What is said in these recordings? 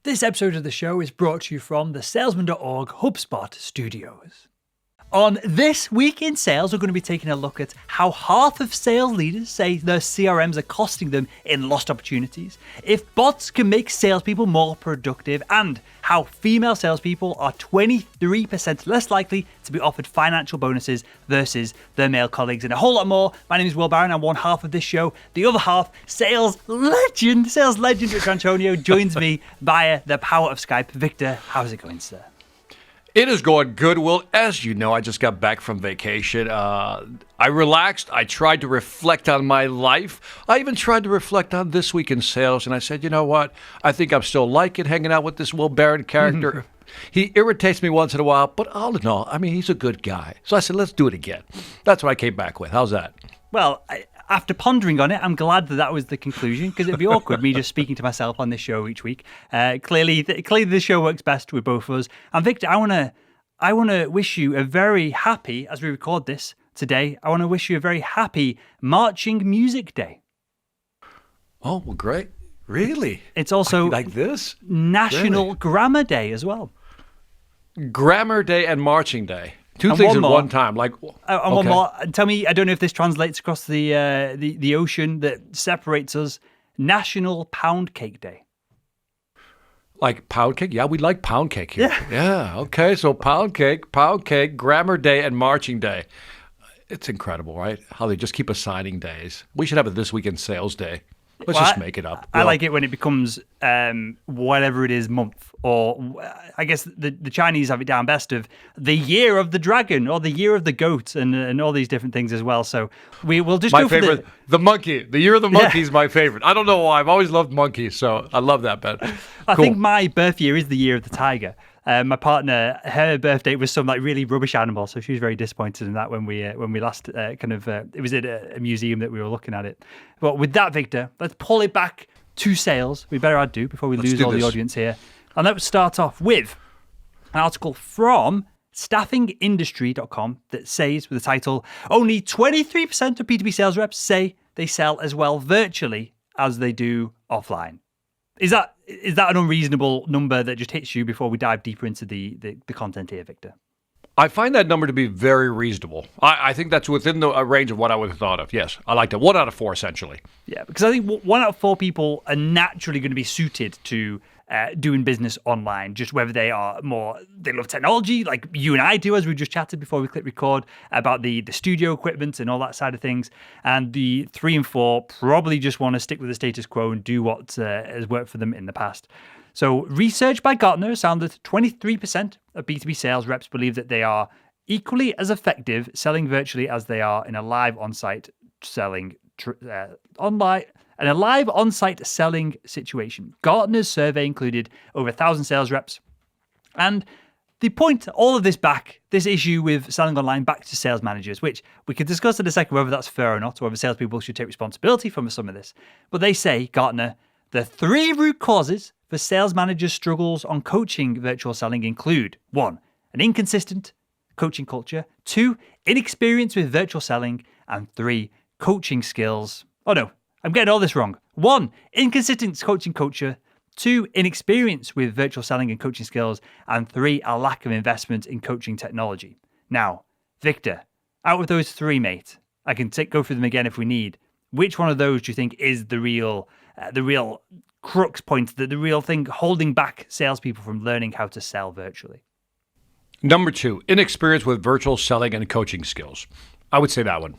This episode of the show is brought to you from the Salesman.org HubSpot studios. On This Week in Sales, we're going to be taking a look at how half of sales leaders say their CRMs are costing them in lost opportunities, if bots can make salespeople more productive, and how female salespeople are 23% less likely to be offered financial bonuses versus their male colleagues, and a whole lot more. My name is Will Barron. I'm one half of this show. The other half, sales legend Rich Antonio, joins me via the power of Skype. Victor, how's it going, sir? It is going good, Will. As you know, I just got back from vacation. I relaxed. I tried to reflect on my life. I even tried to reflect on This Week in Sales, and I said, you know what? I think I'm still liking hanging out with this Will Barron character. He irritates me once in a while, but all in all, I mean, he's a good guy. So I said, let's do it again. That's what I came back with. How's that? Well, after pondering on it, I'm glad that was the conclusion, because it'd be awkward me just speaking to myself on this show each week. Clearly, the show works best with both of us. And Victor, I wanna wish you a very happy, as we record this today, I want to wish you a very happy Marching Music Day. Oh, well, great. Really? It's also like this? National Really? Grammar Day as well. Grammar Day and Marching Day. Two things at one time. And one more. Tell me, I don't know if this translates across the ocean that separates us. National Pound Cake Day. Like pound cake? Yeah, we like pound cake here. Yeah. Okay. So pound cake, Grammar Day, and Marching Day. It's incredible, right? How they just keep assigning days. We should have a This Week in Sales Day. Let's just make it up. I like it when it becomes whatever it is month, or I guess the Chinese have it down best of the Year of the Dragon or the Year of the Goat and all these different things as well. So we will just my go favorite, for the monkey. The Year of the Monkey is my favorite. I don't know why. I've always loved monkeys, so I love that, Ben. I think my birth year is the Year of the Tiger. My partner, her birthday was some like really rubbish animal, so she was very disappointed in that when we last it was at a museum that we were looking at it. But with that, Victor, let's pull it back to sales. We better do before we lose all the audience here. And let's start off with an article from staffingindustry.com that says, with the title, only 23% of B2B sales reps say they sell as well virtually as they do offline. Is that an unreasonable number that just hits you before we dive deeper into the content here, Victor? I find that number to be very reasonable. I think that's within a range of what I would have thought of. Yes, I like that. 1 out of 4, essentially. Yeah, because I think 1 out of 4 people are naturally going to be suited to doing business online, just whether they love technology like you and I do, as we just chatted before we click record, about the studio equipment and all that side of things. And the 3 and 4 probably just want to stick with the status quo and do what has worked for them in the past. So research by Gartner found that 23% of B2B sales reps believe that they are equally as effective selling virtually as they are in a live on-site selling selling situation. Gartner's survey included over 1,000 sales reps. And they point all of this issue with selling online back to sales managers, which we could discuss in a second whether that's fair or not, or whether salespeople should take responsibility for some of this. But they say, Gartner, the 3 root causes for sales managers' struggles on coaching virtual selling include 1, an inconsistent coaching culture, 2, inexperience with virtual selling, and 3, coaching skills. Oh no, I'm getting all this wrong. 1, inconsistent coaching culture, 2, inexperience with virtual selling and coaching skills, and 3, a lack of investment in coaching technology. Now, Victor, out of those 3, mate, I can go through them again if we need. Which one of those do you think is the real crux point, the real thing holding back salespeople from learning how to sell virtually? Number 2, inexperience with virtual selling and coaching skills. I would say that one.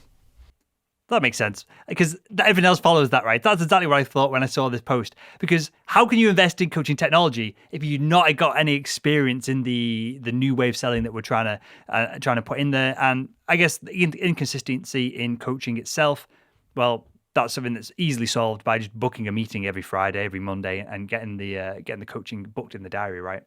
That makes sense, because everything else follows that, right? That's exactly what I thought when I saw this post. Because how can you invest in coaching technology if you've not got any experience in the new way of selling that we're trying to put in there? And I guess the inconsistency in coaching itself, well, that's something that's easily solved by just booking a meeting every Friday, every Monday, and getting the coaching booked in the diary, right?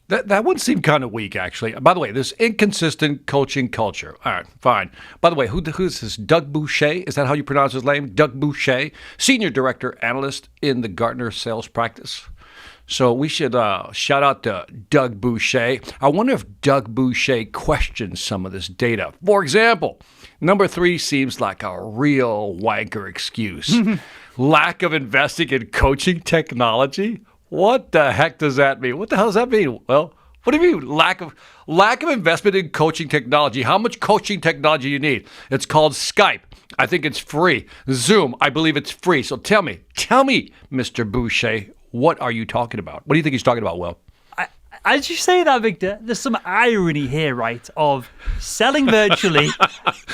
That one seemed kind of weak, actually. By the way, this inconsistent coaching culture. All right, fine. By the way, who's this? Doug Boucher? Is that how you pronounce his name? Doug Boucher, Senior Director Analyst in the Gartner Sales Practice. So we should shout out to Doug Boucher. I wonder if Doug Boucher questions some of this data. For example, number 3 seems like a real wanker excuse. Lack of investing in coaching technology? What the heck does that mean? What the hell does that mean? Well, what do you mean lack of investment in coaching technology? How much coaching technology you need? It's called Skype. I think it's free. Zoom, I believe it's free. So tell me, Mr. Boucher, what are you talking about? What do you think he's talking about, Will? As you say that, Victor, there's some irony here, right? Of selling virtually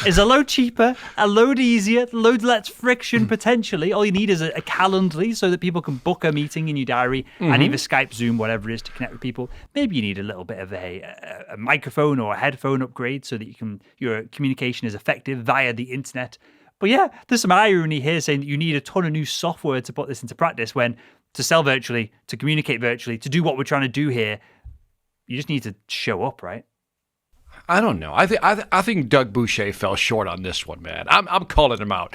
is a load cheaper, a load easier, load less friction potentially. All you need is a Calendly so that people can book a meeting in your diary and either Skype, Zoom, whatever it is to connect with people. Maybe you need a little bit of a microphone or a headphone upgrade so that your communication is effective via the internet. But yeah, there's some irony here saying that you need a ton of new software to put this into practice when to sell virtually, to communicate virtually, to do what we're trying to do here, you just need to show up, right? I don't know. I think Doug Boucher fell short on this one, man. I'm calling him out.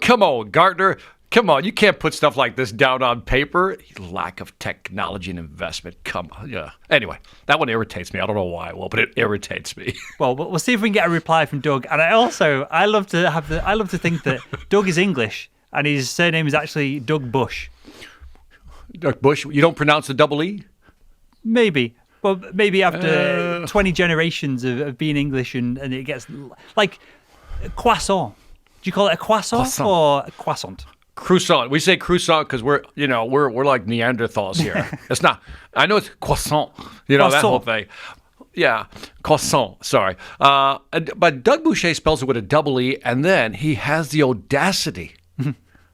Come on, Gartner. Come on. You can't put stuff like this down on paper. Lack of technology and investment. Come on. Yeah. Anyway, that one irritates me. I don't know why, but it irritates me. Well, we'll see if we can get a reply from Doug. And I love to think that Doug is English and his surname is actually Doug Bush. Doug Bush. You don't pronounce the double E? Maybe. Well, maybe after 20 generations of being English and it gets like croissant. Do you call it a croissant or a croissant? Croissant. We say croissant because we're like Neanderthals here. It's not. I know it's croissant. That whole thing. Yeah, croissant. Sorry. But Doug Boucher spells it with a double E, and then he has the audacity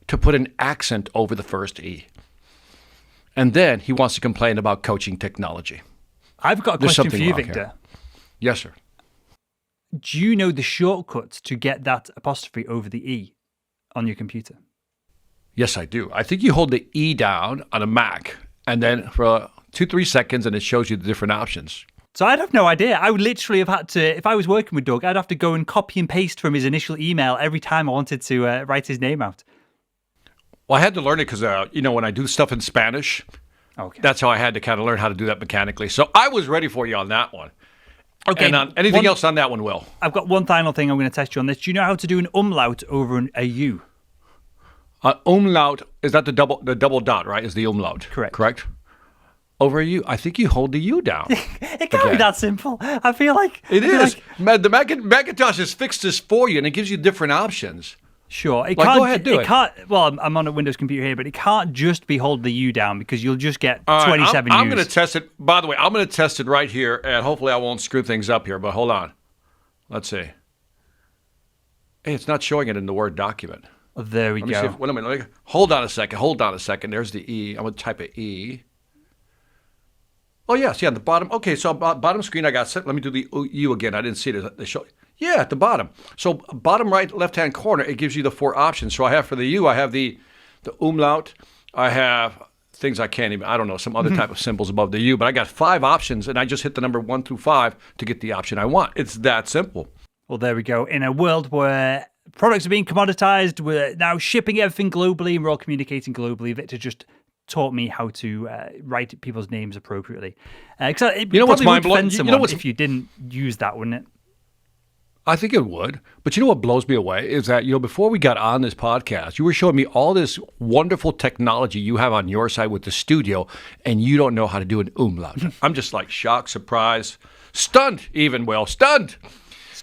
to put an accent over the first E. And then he wants to complain about coaching technology. I've got a question for you, Victor. Here. Yes, sir. Do you know the shortcut to get that apostrophe over the E on your computer? Yes, I do. I think you hold the E down on a Mac, and then for 2-3 seconds, and it shows you the different options. So I'd have no idea. I would literally have had to, if I was working with Doug, I'd have to go and copy and paste from his initial email every time I wanted to write his name out. Well, I had to learn it because, when I do stuff in Spanish, okay, that's how I had to kind of learn how to do that mechanically. So I was ready for you on that one. Okay. And anything else on that one, Will? I've got one final thing I'm going to test you on this. Do you know how to do an umlaut over a U? Umlaut, is that the double dot, right? Is the umlaut. Correct. Over a U, I think you hold the U down. It can't be that simple. I feel like... It is. The Macintosh has fixed this for you, and it gives you different options. Sure. Go ahead, do it. Well, I'm on a Windows computer here, but it can't just be hold the U down because you'll just get 27 U's. I'm going to test it. By the way, I'm going to test it right here, and hopefully I won't screw things up here, but hold on. Let's see. Hey, it's not showing it in the Word document. Oh, there we go. Wait a minute. Hold on a second. There's the E. I'm going to type an E. Oh, yes. Yeah, the bottom. Okay, so bottom screen I got set. Let me do the U again. I didn't see it. They show. Yeah, at the bottom. So bottom right, left-hand corner, it gives you the 4 options. So I have for the U, I have the umlaut. I have things I can't even, I don't know, some other type of symbols above the U. But I got 5 options, and I just hit the number 1 through 5 to get the option I want. It's that simple. Well, there we go. In a world where products are being commoditized, we're now shipping everything globally, and we're all communicating globally. Victor just taught me how to write people's names appropriately. It what's mind blowing? If you didn't use that, wouldn't it? I think it would. But you know what blows me away is that, before we got on this podcast, you were showing me all this wonderful technology you have on your side with the studio, and you don't know how to do an umlaut. I'm just like shocked, surprised, stunned even, Will. Stunned.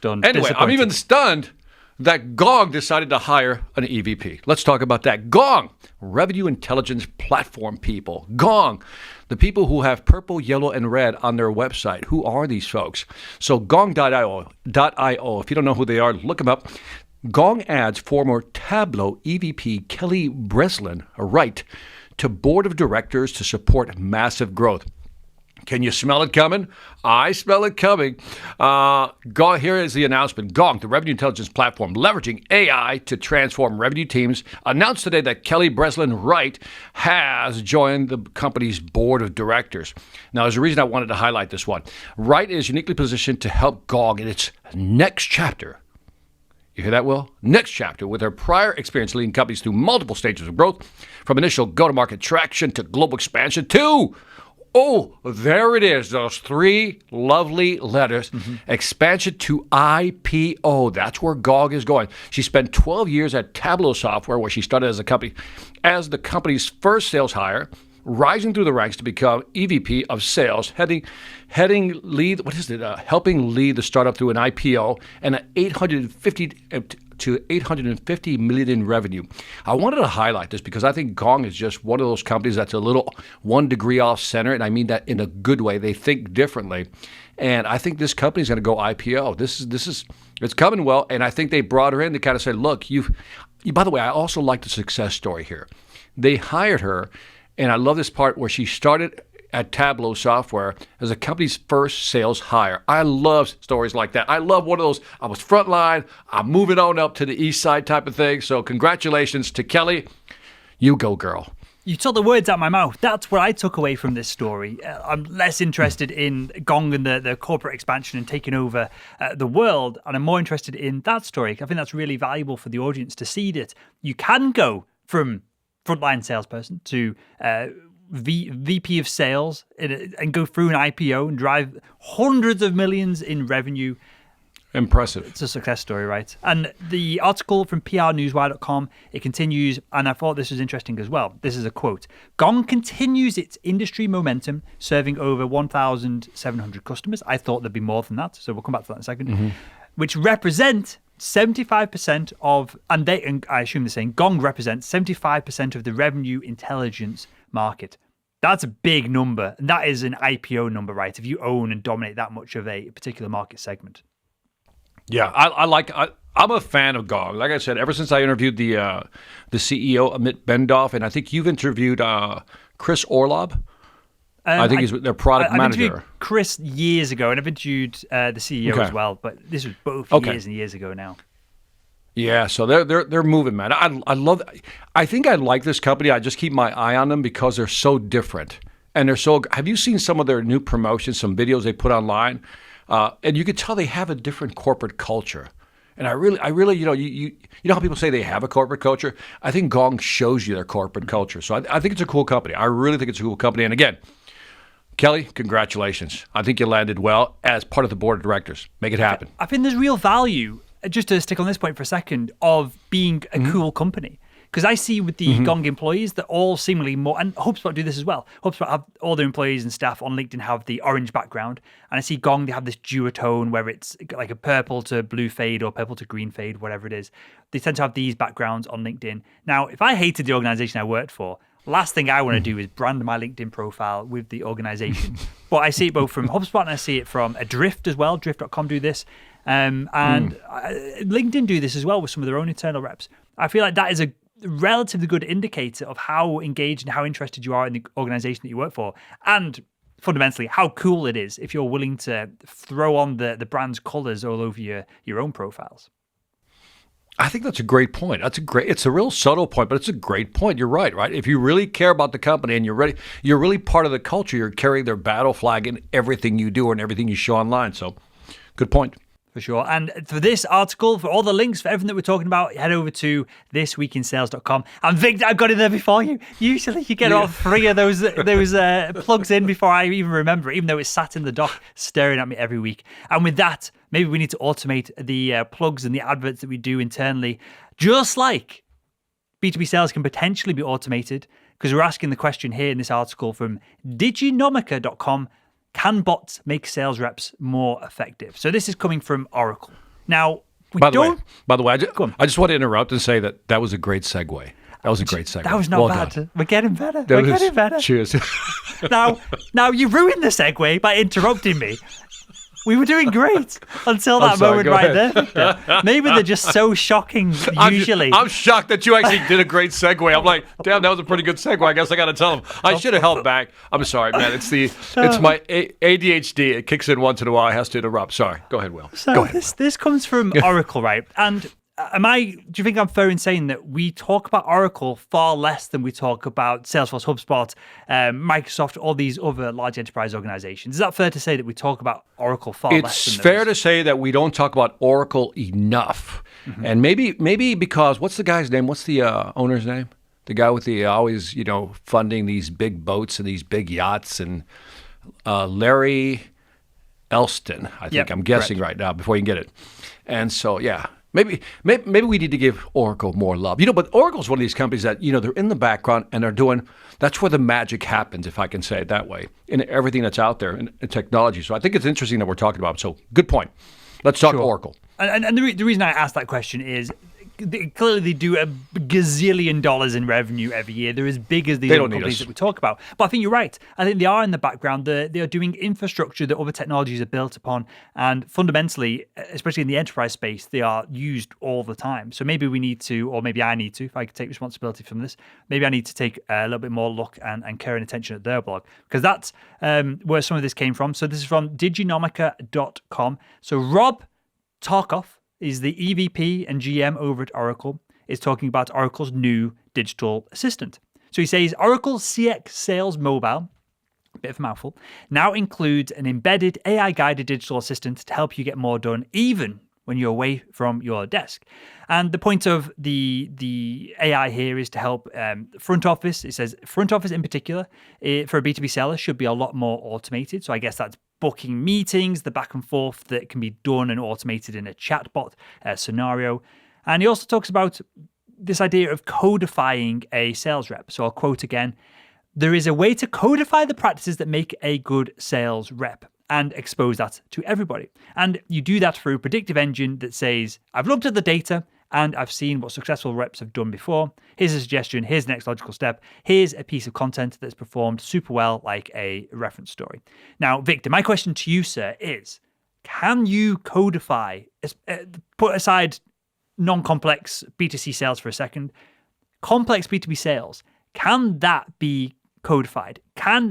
Anyway, I'm even stunned that Gong decided to hire an EVP. Let's talk about that. Gong, revenue intelligence platform people. Gong, the people who have purple, yellow, and red on their website. Who are these folks? So Gong.io, if you don't know who they are, look them up. Gong adds former Tableau EVP Kelly Breslin, Wright, to board of directors to support massive growth. Can you smell it coming? I smell it coming. Gong, here is the announcement. Gong, the revenue intelligence platform, leveraging AI to transform revenue teams, announced today that Kelly Breslin Wright has joined the company's board of directors. Now, there's a reason I wanted to highlight this one. Wright is uniquely positioned to help Gong in its next chapter. You hear that, Will? Next chapter, with her prior experience leading companies through multiple stages of growth, from initial go-to-market traction to global expansion to... Oh, there it is. Those 3 lovely letters. Expansion to IPO. That's where Gong is going. She spent 12 years at Tableau Software, where she started as the company's first sales hire, rising through the ranks to become EVP of sales, helping lead the startup through an IPO and an 850 to 850 million in revenue. I wanted to highlight this because I think Gong is just one of those companies that's a little 1 degree off center, and I mean that in a good way. They think differently, and I think this company is going to go IPO. It's coming well, and I think they brought her in to kind of say, look, by the way, I also like the success story here. They hired her, and I love this part where she started at Tableau software as a company's first sales hire. I love stories like that. I love one of those, I was frontline, I'm moving on up to the east side type of thing. So congratulations to Kelly. You go, girl. You took the words out of my mouth. That's what I took away from this story. I'm less interested in Gong and the corporate expansion and taking over the world, and I'm more interested in that story. I think that's really valuable for the audience to see that you can go from frontline salesperson to VP of sales and go through an IPO and drive hundreds of millions in revenue. Impressive. It's a success story, right? And the article from prnewswire.com, it continues, and I thought this was interesting as well. This is a quote. Gong continues its industry momentum, serving over 1,700 customers. I thought there'd be more than that, so we'll come back to that in a second. Which represent 75% of, and I assume they're saying Gong represents 75% of the revenue intelligence market. That's a big number, and that is an IPO number, right? If you own and dominate that much of a particular market segment. Yeah, I'm a fan of Gong. Like I said, ever since I interviewed the CEO, Amit Bendoff, and I think you've interviewed Chris Orlob. I think he's their product I've manager. Interviewed Chris years ago, and I've interviewed the CEO as well, but this was both years and years ago now. Yeah, so they're moving, man. I think I like this company. I just keep my eye on them because they're so different. And have you seen some of their new promotions, some videos they put online? And you could tell they have a different corporate culture. And I really, you know how people say they have a corporate culture? I think Gong shows you their corporate culture. So I think it's a cool company. I really think it's a cool company. And again, Kelly, congratulations. I think you landed well as part of the board of directors. Make it happen. I think there's real value, just to stick on this point for a second, of being a cool company. Because I see with the Gong employees that all seemingly more, and HubSpot do this as well. HubSpot have all their employees and staff on LinkedIn have the orange background. And I see Gong, they have this duotone where it's like a purple to blue fade or purple to green fade, whatever it is. They tend to have these backgrounds on LinkedIn. Now, if I hated the organization I worked for, last thing I want to do is brand my LinkedIn profile with the organization. But I see it both from HubSpot and I see it from Drift as well. Drift.com do this. And LinkedIn do this as well with some of their own internal reps. I feel like that is a relatively good indicator of how engaged and how interested you are in the organization that you work for, and fundamentally how cool it is if you're willing to throw on the brand's colors all over your own profiles. I think that's a great point. It's a real subtle point, but it's a great point. You're right? If you really care about the company and you're really part of the culture, you're carrying their battle flag in everything you do and everything you show online. So good point. For sure. And for this article, for all the links, for everything that we're talking about, head over to thisweekinsales.com. And Victor, I got in there before you. Usually you get all three of those plugs in before I even remember it, even though it's sat in the dock staring at me every week. And with that, maybe we need to automate the plugs and the adverts that we do internally, just like B2B sales can potentially be automated, because we're asking the question here in this article from diginomica.com. Can bots make sales reps more effective? So this is coming from Oracle. Now, By the way, I just want to interrupt and say that was a great segue. That was a great segue. That was not bad. Done. We're getting better. We're getting better. Cheers. Now you ruined the segue by interrupting me. We were doing great until that moment right there, Victor. Maybe they're just so shocking usually. I'm shocked that you actually did a great segue. I'm like, damn, that was a pretty good segue. I guess I got to tell them. I should have held back. I'm sorry, man. It's my ADHD. It kicks in once in a while. It has to interrupt. Sorry. Go ahead, Will. So Go ahead. This comes from Oracle, right? And do you think I'm fair in saying that we talk about Oracle far less than we talk about Salesforce, HubSpot, Microsoft, all these other large enterprise organizations? Is that fair to say that we talk about Oracle far less than It's fair to say that we don't talk about Oracle enough. Mm-hmm. And maybe because, what's the guy's name? What's the owner's name? The guy with the always, funding these big boats and these big yachts, and Larry Elston, I think. I'm guessing right now before you can get it. And so, yeah. Maybe we need to give Oracle more love. But Oracle's one of these companies that, they're in the background and they're doing, that's where the magic happens, if I can say it that way, in everything that's out there in technology. So I think it's interesting that we're talking about it. So good point. Let's talk Oracle. And the reason I asked that question is clearly they do $1 gazillion in revenue every year. They're as big as the other companies that we talk about. But I think you're right. I think they are in the background. They are doing infrastructure that other technologies are built upon. And fundamentally, especially in the enterprise space, they are used all the time. So maybe we need to, or maybe I need to, if I could take responsibility from this, maybe I need to take a little bit more look and care and attention at their blog. Because that's where some of this came from. So this is from diginomica.com. So Rob Tarkoff is the EVP and GM over at Oracle, is talking about Oracle's new digital assistant. So he says Oracle CX Sales Mobile, a bit of a mouthful, now includes an embedded AI-guided digital assistant to help you get more done even when you're away from your desk. And the point of the AI here is to help front office. It says front office in particular, for a B2B seller, should be a lot more automated. So I guess that's booking meetings, the back and forth that can be done and automated in a chatbot scenario. And he also talks about this idea of codifying a sales rep. So I'll quote again, there is a way to codify the practices that make a good sales rep and expose that to everybody. And you do that through a predictive engine that says, I've looked at the data and I've seen what successful reps have done before. Here's a suggestion. Here's the next logical step. Here's a piece of content that's performed super well, like a reference story. Now, Victor, my question to you, sir, is can you codify, put aside non-complex B2C sales for a second, complex B2B sales, can that be codified?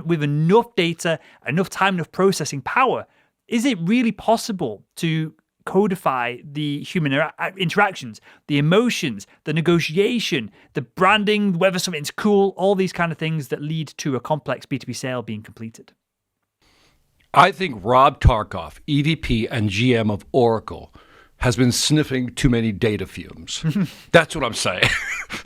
With enough data, enough time, enough processing power, is it really possible to codify the human interactions, the emotions, the negotiation, the branding, whether something's cool, all these kind of things that lead to a complex B2B sale being completed? I think Rob Tarkoff, EVP and GM of Oracle, has been sniffing too many data fumes. That's what I'm saying.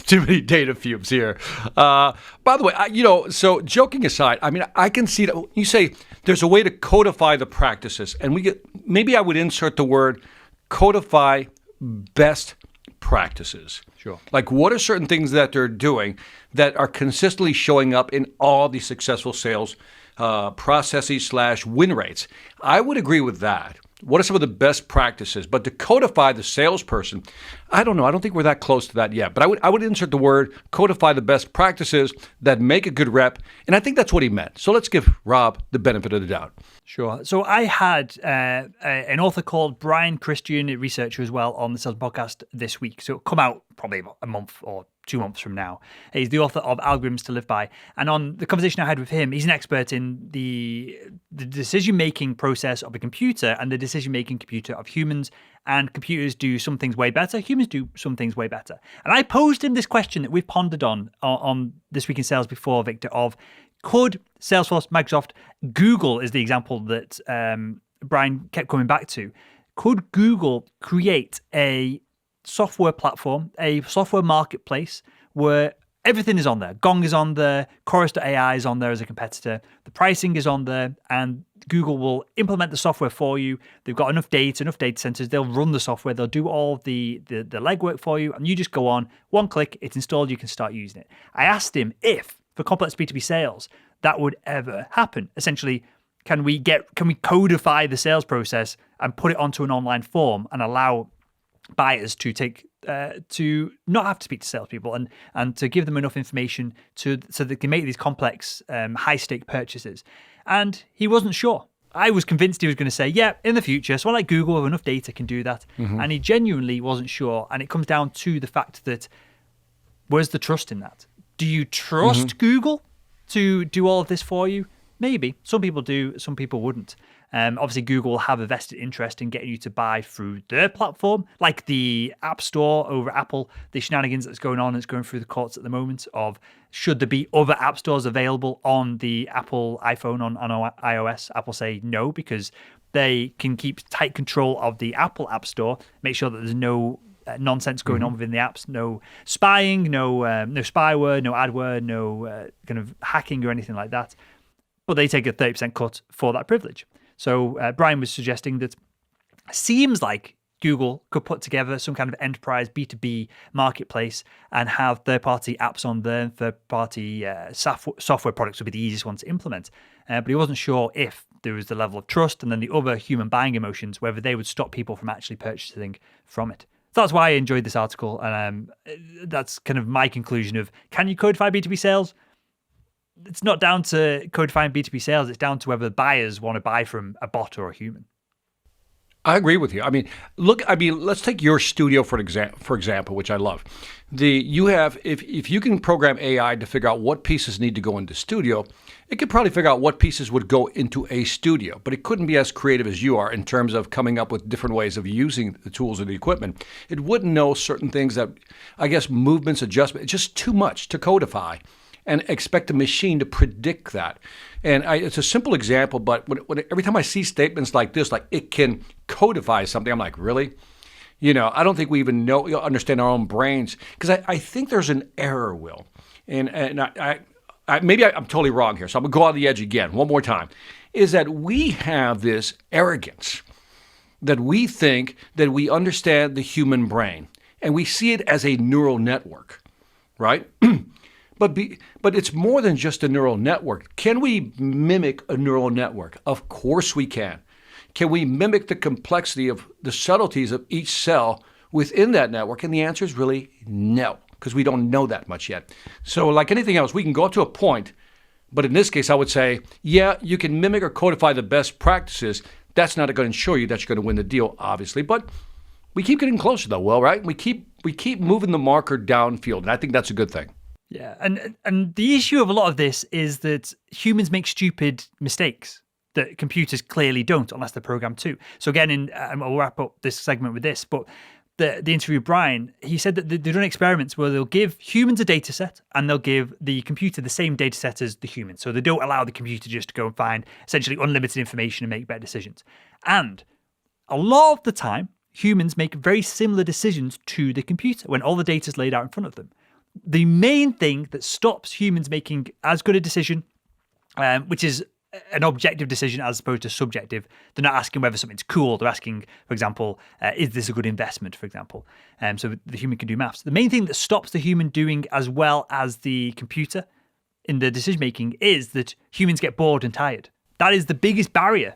Too many data fumes here. By the way, so joking aside, I can see that you say there's a way to codify the practices, and maybe I would insert the word codify best practices. Sure. Like, what are certain things that they're doing that are consistently showing up in all these successful sales processes / win rates? I would agree with that. What are some of the best practices? But to codify the salesperson, I don't know. I don't think we're that close to that yet. But I would insert the word codify the best practices that make a good rep. And I think that's what he meant. So let's give Rob the benefit of the doubt. Sure. So I had an author called Brian Christian, a researcher as well, on the Sales Podcast this week. So it'll come out probably about a month or 2 months from now. He's the author of Algorithms to Live By. And on the conversation I had with him, he's an expert in the decision-making process of a computer and the decision-making computer of humans. And computers do some things way better. Humans do some things way better. And I posed him this question that we've pondered on This Week in Sales before, Victor, of could Salesforce, Microsoft, Google is the example that Brian kept coming back to. Could Google create a software platform, a software marketplace where everything is on there? Gong is on there, Chorus.ai is on there as a competitor, the pricing is on there, and Google will implement the software for you. They've got enough data centers, they'll run the software, they'll do all the legwork for you, and you just go on, one click, it's installed, you can start using it. I asked him if, for complex B2B sales, that would ever happen. Essentially, can we codify the sales process and put it onto an online form and allow buyers to to not have to speak to salespeople and to give them enough information so they can make these complex high-stake purchases? And he wasn't sure. I was convinced he was going to say, yeah, in the future, someone like Google with enough data can do that. Mm-hmm. And he genuinely wasn't sure. And it comes down to the fact that where's the trust in that? Do you trust Google to do all of this for you? Maybe. Some people do, some people wouldn't. Obviously, Google will have a vested interest in getting you to buy through their platform, like the App Store over Apple, the shenanigans that's going on, it's going through the courts at the moment of should there be other app stores available on the Apple iPhone, on iOS. Apple say no, because they can keep tight control of the Apple App Store, make sure that there's no nonsense going on within the apps, no spying, no spyware, no adware, no kind of hacking or anything like that. But they take a 30% cut for that privilege. So Brian was suggesting that seems like Google could put together some kind of enterprise B2B marketplace and have third-party apps on there. Third-party software products would be the easiest one to implement. But he wasn't sure if there was the level of trust and then the other human buying emotions, whether they would stop people from actually purchasing from it. So that's why I enjoyed this article. And that's kind of my conclusion of, can you codify B2B sales? It's not down to codifying B2B sales. It's down to whether buyers want to buy from a bot or a human. I agree with you. Let's take your studio for example, which I love. If you can program AI to figure out what pieces need to go into studio, it could probably figure out what pieces would go into a studio, but it couldn't be as creative as you are in terms of coming up with different ways of using the tools or the equipment. It wouldn't know certain things that, I guess, movements, adjustment, it's just too much to codify and expect a machine to predict that. And it's a simple example, but every time I see statements like this, like it can codify something, I'm like, really? I don't think we even understand our own brains, because I think there's an error, Will. And maybe I'm totally wrong here, so I'm going to go on the edge again one more time, is that we have this arrogance that we think that we understand the human brain, and we see it as a neural network, right? But it's more than just a neural network. Can we mimic a neural network? Of course we can. Can we mimic the complexity of the subtleties of each cell within that network? And the answer is really no, because we don't know that much yet. So like anything else, we can go up to a point, but in this case, I would say, yeah, you can mimic or codify the best practices. That's not going to ensure you that you're going to win the deal, obviously, but we keep getting closer though, Will, right? We keep moving the marker downfield, and I think that's a good thing. Yeah, and the issue of a lot of this is that humans make stupid mistakes that computers clearly don't, unless they're programmed to. So again, and I'll wrap up this segment with this, but the interview with Brian, he said that they've done experiments where they'll give humans a data set and they'll give the computer the same data set as the human. So they don't allow the computer just to go and find essentially unlimited information and make better decisions. And a lot of the time, humans make very similar decisions to the computer when all the data is laid out in front of them. The main thing that stops humans making as good a decision, which is an objective decision as opposed to subjective. They're not asking whether something's cool. They're asking, for example, is this a good investment, for example? So the human can do maths. The main thing that stops the human doing as well as the computer in the decision-making is that humans get bored and tired. That is the biggest barrier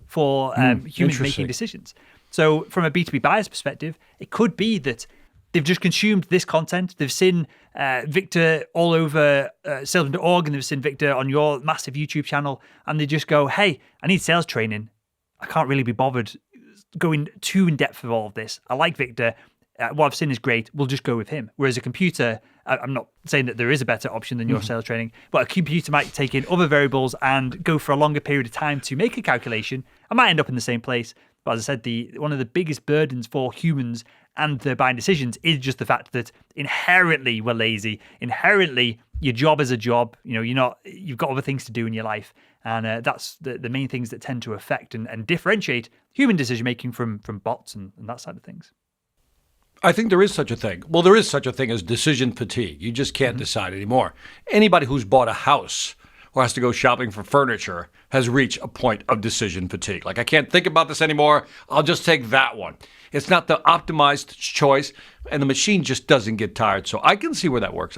for humans making decisions. So from a B2B buyer's perspective, it could be that they've just consumed this content. They've seen Victor all over salesman.org, and they've seen Victor on your massive YouTube channel, and they just go, hey, I need sales training. I can't really be bothered going too in depth with all of this. I like Victor. What I've seen is great. We'll just go with him. Whereas a computer, I'm not saying that there is a better option than your sales training, but a computer might take in other variables and go for a longer period of time to make a calculation. I might end up in the same place. But as I said, one of the biggest burdens for humans and their buying decisions is just the fact that inherently we're lazy. Inherently, your job is a job. You've got other things to do in your life, and that's the main things that tend to affect and differentiate human decision making from bots and that side of things. I think there is such a thing. Well, there is such a thing as decision fatigue. You just can't decide anymore. Anybody who's bought a house or has to go shopping for furniture has reached a point of decision fatigue. Like, I can't think about this anymore. I'll just take that one. It's not the optimized choice, and the machine just doesn't get tired. So I can see where that works.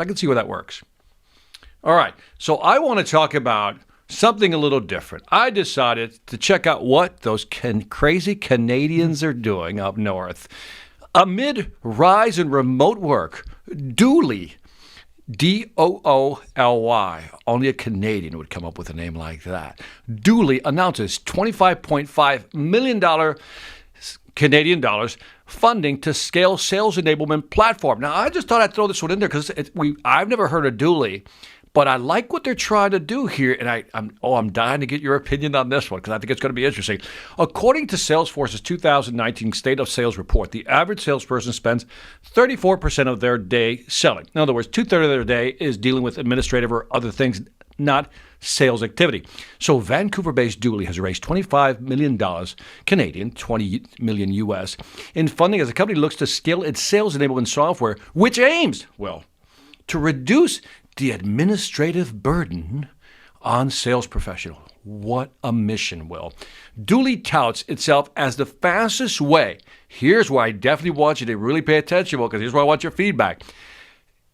All right. So I want to talk about something a little different. I decided to check out what those crazy Canadians are doing up north. Amid rise in remote work, Dooley, D-O-O-L-Y. Only a Canadian would come up with a name like that. Dooley announces $25.5 million Canadian dollars funding to scale sales enablement platform. Now, I just thought I'd throw this one in there because I've never heard of Dooley, but I like what they're trying to do here, and I'm dying to get your opinion on this one because I think it's going to be interesting. According to Salesforce's 2019 State of Sales report, the average salesperson spends 34% of their day selling. In other words, 2/3 of their day is dealing with administrative or other things, not sales activity. So Vancouver-based Dooley has raised $25 million Canadian, 20 million US, in funding as the company looks to scale its sales enablement software, which aims, to reduce the administrative burden on sales professionals. What a mission, Will. Dooley touts itself as the fastest way. Here's where I definitely want you to really pay attention, Will, because here's where I want your feedback.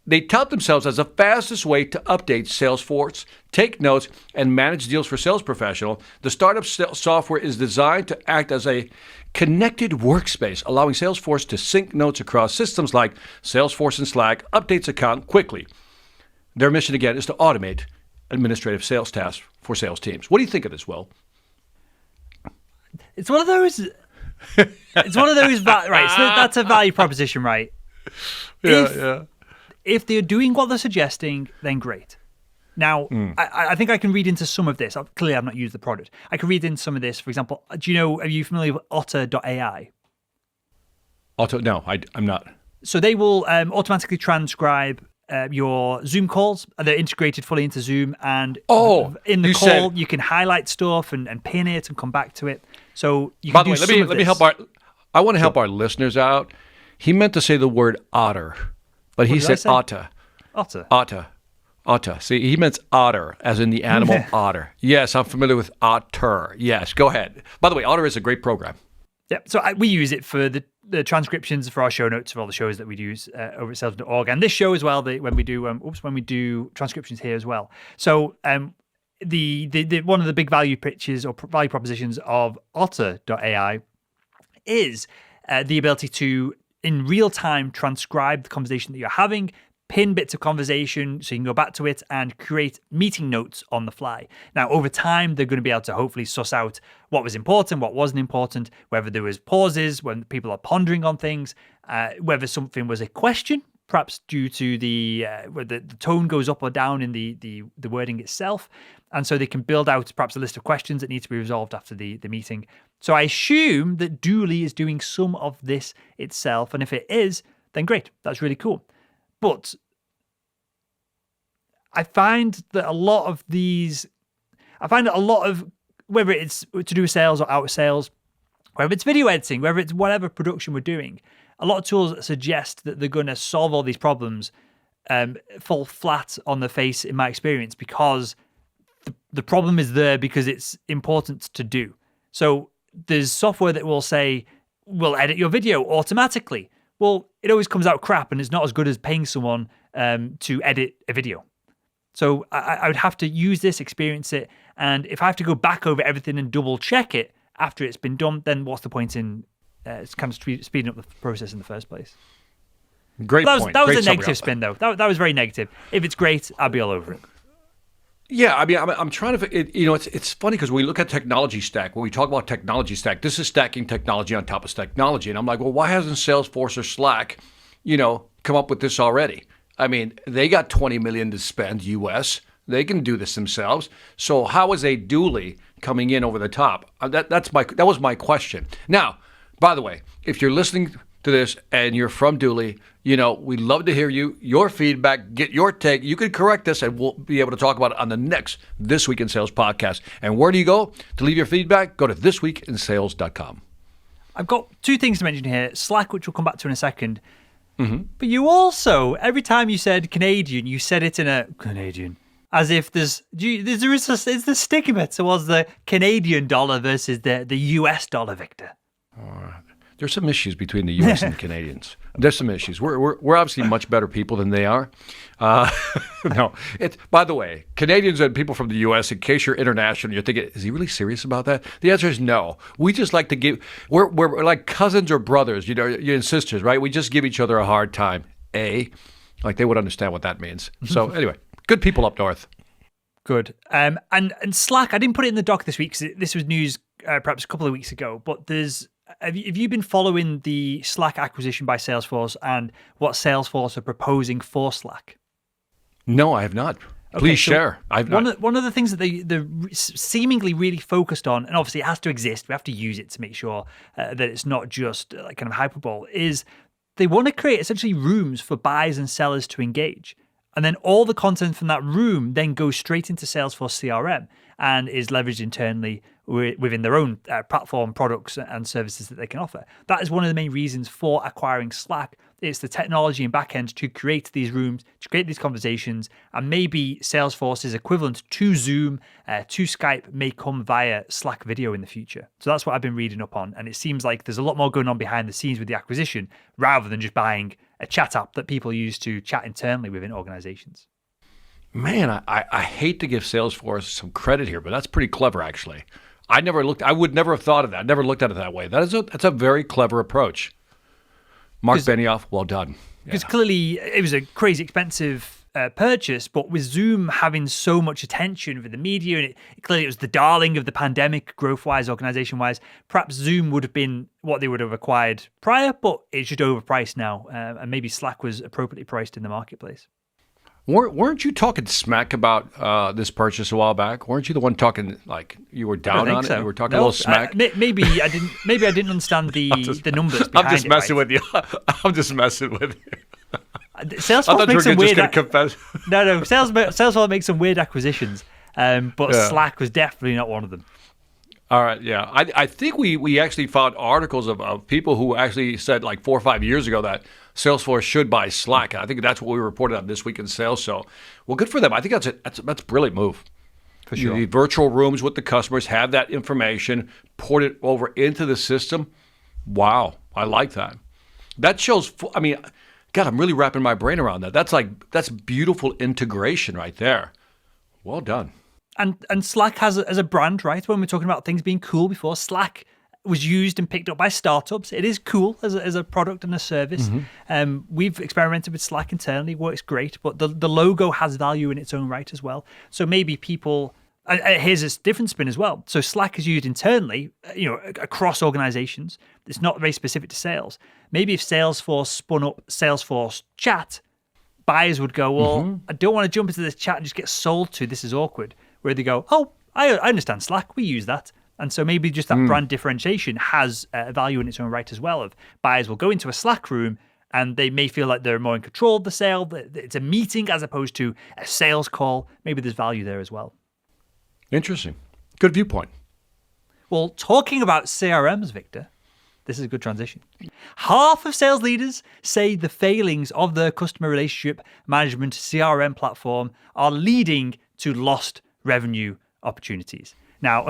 They tout themselves as the fastest way to update Salesforce, take notes, and manage deals for sales professional. The startup software is designed to act as a connected workspace, allowing Salesforce to sync notes across systems like Salesforce and Slack, updates account quickly. Their mission, again, is to automate administrative sales tasks for sales teams. What do you think of this, Will? It's one of those. Right? So that's a value proposition, right? Yeah. If they're doing what they're suggesting, then great. Now, I think I can read into some of this. Clearly, I've not used the product. I can read into some of this. For example, are you familiar with Otter.ai? No, I'm not. So they will automatically transcribe your Zoom calls. They're integrated fully into Zoom. And in the call, you can highlight stuff and pin it and come back to it. So you can do some of this. Let me help I want to help our listeners out. He meant to say the word otter. But he said otter. Otter. See, he meant otter, as in the animal otter. Yes, I'm familiar with otter. Yes, go ahead. By the way, Otter is a great program. Yeah, so we use it for the transcriptions for our show notes for all the shows that we use over at Salesforce.org, and this show as well. When we do transcriptions here as well. So the one of the big value pitches or value propositions of Otter.ai is the ability to, in real time, transcribe the conversation that you're having, pin bits of conversation so you can go back to it, and create meeting notes on the fly. Now, over time, they're going to be able to hopefully suss out what was important, what wasn't important, whether there was pauses when people are pondering on things, whether something was a question, perhaps due to where the tone goes up or down in the wording itself. And so they can build out perhaps a list of questions that need to be resolved after the meeting. So I assume that Dooley is doing some of this itself. And if it is, then great. That's really cool. But I find that a lot of, whether it's to do with sales or out of sales, whether it's video editing, whether it's whatever production we're doing, a lot of tools suggest that they're going to solve all these problems fall flat on their face, in my experience, because the problem is there because it's important to do. So there's software that will say, we'll edit your video automatically. Well, it always comes out crap, and it's not as good as paying someone to edit a video. So I would have to use this, experience it, and if I have to go back over everything and double check it after it's been done, then what's the point in kind of speeding up the process in the first place? Great point. That was a negative spin, though. That was very negative. If it's great, I'll be all over it. Yeah, I mean, I'm trying to, it's funny because we look at technology stack. When we talk about technology stack, this is stacking technology on top of technology. And I'm like, well, why hasn't Salesforce or Slack, come up with this already? I mean, they got $20 million to spend US. They can do this themselves. So how is a Dooley coming in over the top? That was my question. Now, by the way, if you're listening to this and you're from Dooley, we'd love to hear your feedback, get your take. You can correct us, and we'll be able to talk about it on the next This Week in Sales podcast. And where do you go to leave your feedback? Go to thisweekinsales.com. I've got two things to mention here. Slack, which we'll come back to in a second. Mm-hmm. But you also, every time you said Canadian, you said it in a Canadian, as if there's the stigma towards the Canadian dollar versus the US dollar, Victor. There's some issues between the U.S. and Canadians. There's some issues. We're obviously much better people than they are. No, by the way, Canadians and people from the U.S., in case you're international, you're thinking, is he really serious about that? The answer is no. We just like to give, we're like cousins or brothers, and sisters, right? We just give each other a hard time. Like they would understand what that means. So anyway, good people up north. Good. And Slack, I didn't put it in the doc this week because this was news perhaps a couple of weeks ago, but have you been following the Slack acquisition by Salesforce and what Salesforce are proposing for Slack? No, I have not. Please share. I've not. One of the things that they're seemingly really focused on, and obviously it has to exist, we have to use it to make sure that it's not just like kind of hyperbole, is they want to create essentially rooms for buyers and sellers to engage. And then all the content from that room then goes straight into Salesforce CRM and is leveraged internally within their own platform products and services that they can offer. That is one of the main reasons for acquiring Slack, It's the technology and backend to create these rooms, to create these conversations, and maybe Salesforce's equivalent to Zoom, to Skype may come via Slack video in the future. So that's what I've been reading up on. And it seems like there's a lot more going on behind the scenes with the acquisition rather than just buying a chat app that people use to chat internally within organizations. Man, I hate to give Salesforce some credit here, but that's pretty clever, actually. I would never have thought of that. I never looked at it that way. That's a very clever approach. Mark Benioff, well done. Because clearly it was a crazy expensive purchase, but with Zoom having so much attention with the media, and clearly it was the darling of the pandemic, growth-wise, organization-wise, perhaps Zoom would have been what they would have acquired prior, but it's just overpriced now, and maybe Slack was appropriately priced in the marketplace. Weren't you talking smack about this purchase a while back? Weren't you the one talking like you were down on it? So. You were talking a little smack. Maybe I didn't. Maybe I didn't understand the numbers. I'm just messing with you. I'm just messing with you. Salesforce makes some weird. Confess. No. Salesforce makes some weird acquisitions, but Slack was definitely not one of them. All right, yeah. I think we actually found articles of people who actually said like 4 or 5 years ago that Salesforce should buy Slack. I think that's what we reported on This Week in Sales. So, well, good for them. I think that's a brilliant move. For sure. The virtual rooms with the customers, have that information, port it over into the system. Wow, I like that. That shows, I mean, God, I'm really wrapping my brain around that. That's beautiful integration right there. Well done. And Slack has as a brand, right? When we're talking about things being cool before, Slack was used and picked up by startups. It is cool as a product and a service. Mm-hmm. We've experimented with Slack internally, works great, but the logo has value in its own right as well. So maybe people, here's this different spin as well. So Slack is used internally, across organizations. It's not very specific to sales. Maybe if Salesforce spun up Salesforce Chat, buyers would go, well, I don't want to jump into this chat and just get sold to, this is awkward. Where they go, oh, I understand Slack, we use that. And so maybe just that brand differentiation has value in its own right as well. Of buyers will go into a Slack room and they may feel like they're more in control of the sale. That it's a meeting as opposed to a sales call. Maybe there's value there as well. Interesting. Good viewpoint. Well, talking about CRMs, Victor, this is a good transition. Half of sales leaders say the failings of their customer relationship management CRM platform are leading to lost revenue opportunities. Now,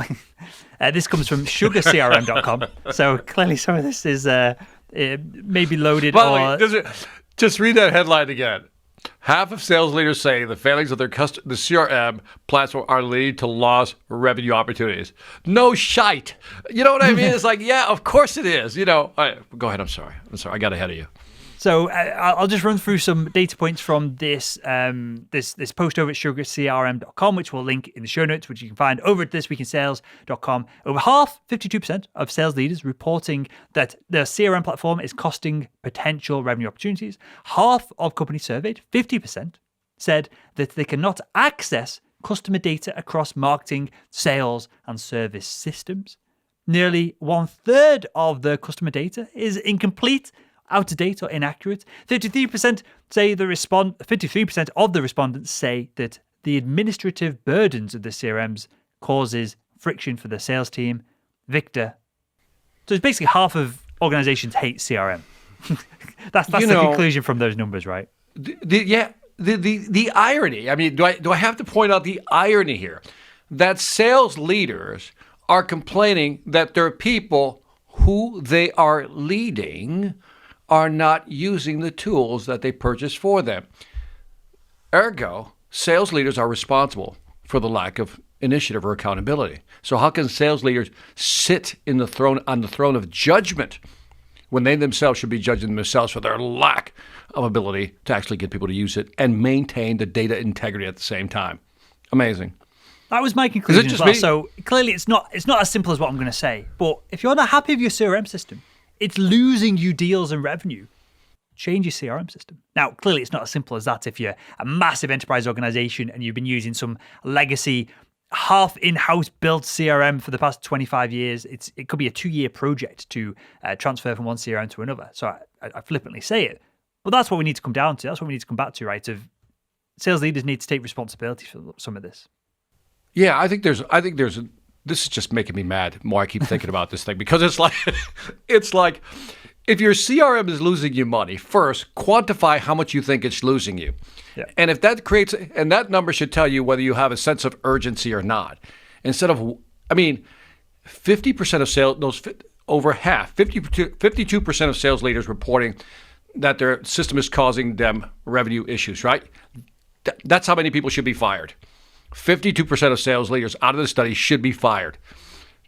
this comes from sugarcrm.com. So clearly some of this is maybe loaded. Just read that headline again. Half of sales leaders say the failings of the CRM platform are leading to lost revenue opportunities. No shite. You know what I mean? It's like, yeah, of course it is. Go ahead. I'm sorry. I got ahead of you. So I'll just run through some data points from this this post over at sugarcrm.com, which we'll link in the show notes, which you can find over at thisweekinsales.com. Over half, 52% of sales leaders reporting that their CRM platform is costing potential revenue opportunities. Half of companies surveyed, 50%, said that they cannot access customer data across marketing, sales, and service systems. Nearly 1/3 of the customer data is incomplete, out of date or inaccurate. 53% say 53% of the respondents say that the administrative burdens of the CRMs causes friction for the sales team. Victor. So it's basically half of organizations hate CRM. that's the conclusion from those numbers, right? The irony. I mean, do I have to point out the irony here that sales leaders are complaining that their people who they are leading are not using the tools that they purchased for them. Ergo, sales leaders are responsible for the lack of initiative or accountability. So how can sales leaders sit on the throne of judgment when they themselves should be judging themselves for their lack of ability to actually get people to use it and maintain the data integrity at the same time? Amazing. That was my conclusion as well. So clearly it's not as simple as what I'm going to say. But if you're not happy with your CRM system, it's losing you deals and revenue, change your CRM system. Now, clearly it's not as simple as that. If you're a massive enterprise organization and you've been using some legacy, half in-house built CRM for the past 25 years, it could be a 2-year project to transfer from one CRM to another. So I flippantly say it. But that's what we need to come down to. That's what we need to come back to, right? Of sales leaders need to take responsibility for some of this. Yeah, I think there's this is just making me mad the more I keep thinking about this thing, because it's like if your CRM is losing you money, first quantify how much you think it's losing you. Yeah. And if that and that number should tell you whether you have a sense of urgency or not. Instead of, 50% of sales, over half, 52% of sales leaders reporting that their system is causing them revenue issues, right? That's how many people should be fired. 52% of sales leaders out of the study should be fired.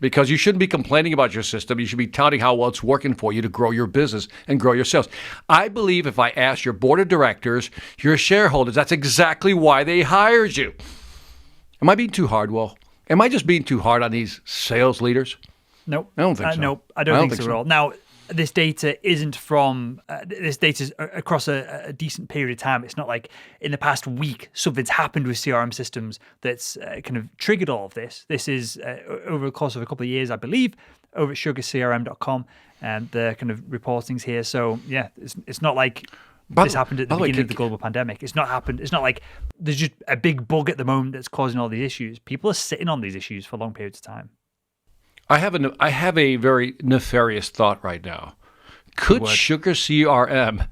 Because you shouldn't be complaining about your system. You should be touting how well it's working for you to grow your business and grow your sales. I believe if I ask your board of directors, your shareholders, that's exactly why they hired you. Am I being too hard, Will? Am I just being too hard on these sales leaders? Nope. I don't think so. Nope, I don't think so at all. Now, this data isn't from, this data's across a decent period of time. It's not like in the past week something's happened with CRM systems that's kind of triggered all of this. This is over the course of a couple of years, I believe, over at sugarcrm.com, and the kind of reportings here. So yeah, it's not like this happened at the beginning of the global pandemic. It's not happened. It's not like there's just a big bug at the moment that's causing all these issues. People are sitting on these issues for long periods of time. I have a very nefarious thought right now. Could Sugar CRM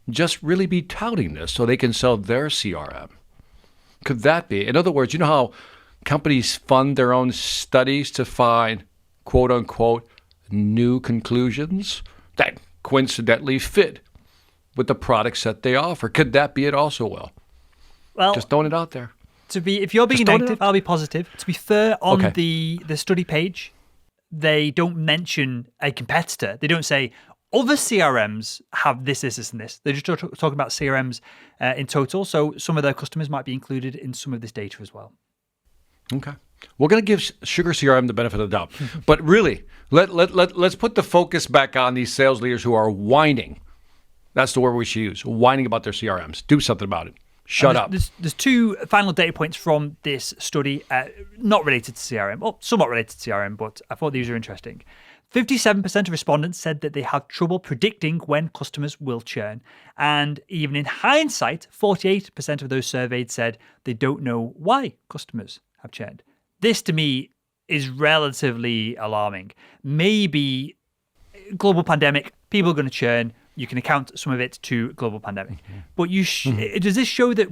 just really be touting this so they can sell their CRM? Could that be? In other words, you know how companies fund their own studies to find quote unquote new conclusions that coincidentally fit with the products that they offer? Could that be it also, Will? Well, just throwing it out there. If you're being negative, I'll be positive. To be fair, on the study page, they don't mention a competitor. They don't say other CRMs have this, and this. They're just talking about CRMs in total. So some of their customers might be included in some of this data as well. Okay. We're going to give Sugar CRM the benefit of the doubt. But really, let's put the focus back on these sales leaders who are whining. That's the word we should use, whining about their CRMs. Do something about it. Shut up. There's two final data points from this study, not related to CRM, well, somewhat related to CRM, but I thought these were interesting. 57% of respondents said that they have trouble predicting when customers will churn. And even in hindsight, 48% of those surveyed said they don't know why customers have churned. This, to me, is relatively alarming. Maybe global pandemic, people are going to churn. You can account some of it to global pandemic. But does this show that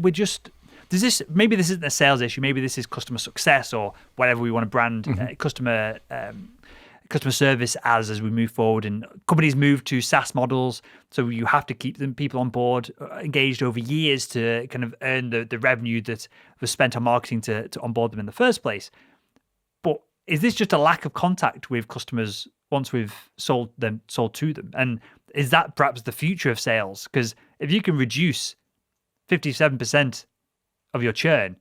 maybe this isn't a sales issue, maybe this is customer success or whatever we want to brand customer service as we move forward, and companies move to SaaS models, so you have to keep people on board, engaged over years to kind of earn the revenue that was spent on marketing to onboard them in the first place. But is this just a lack of contact with customers once we've sold to them? And is that perhaps the future of sales? Because if you can reduce 57% of your churn,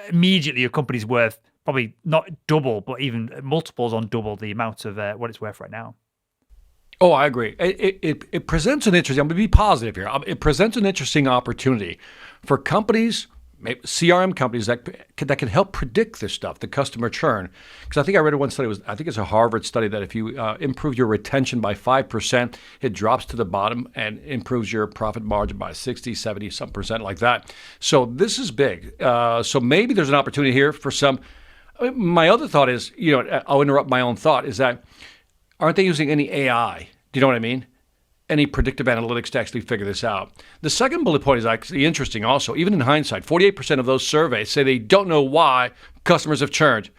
immediately your company's worth probably not double, but even multiples on double the amount of what it's worth right now. Oh, I agree. It presents an interesting, I'm going to be positive here. It presents an interesting opportunity for companies, maybe CRM companies that can help predict this stuff, the customer churn. Because I think I read one study, I think it's a Harvard study, that if you improve your retention by 5%, it drops to the bottom and improves your profit margin by 60, 70, some percent like that. So this is big. So maybe there's an opportunity here for some. My other thought is, I'll interrupt my own thought, is that aren't they using any AI? Do you know what I mean? Any predictive analytics to actually figure this out. The second bullet point is actually interesting also. Even in hindsight, 48% of those surveys say they don't know why customers have churned.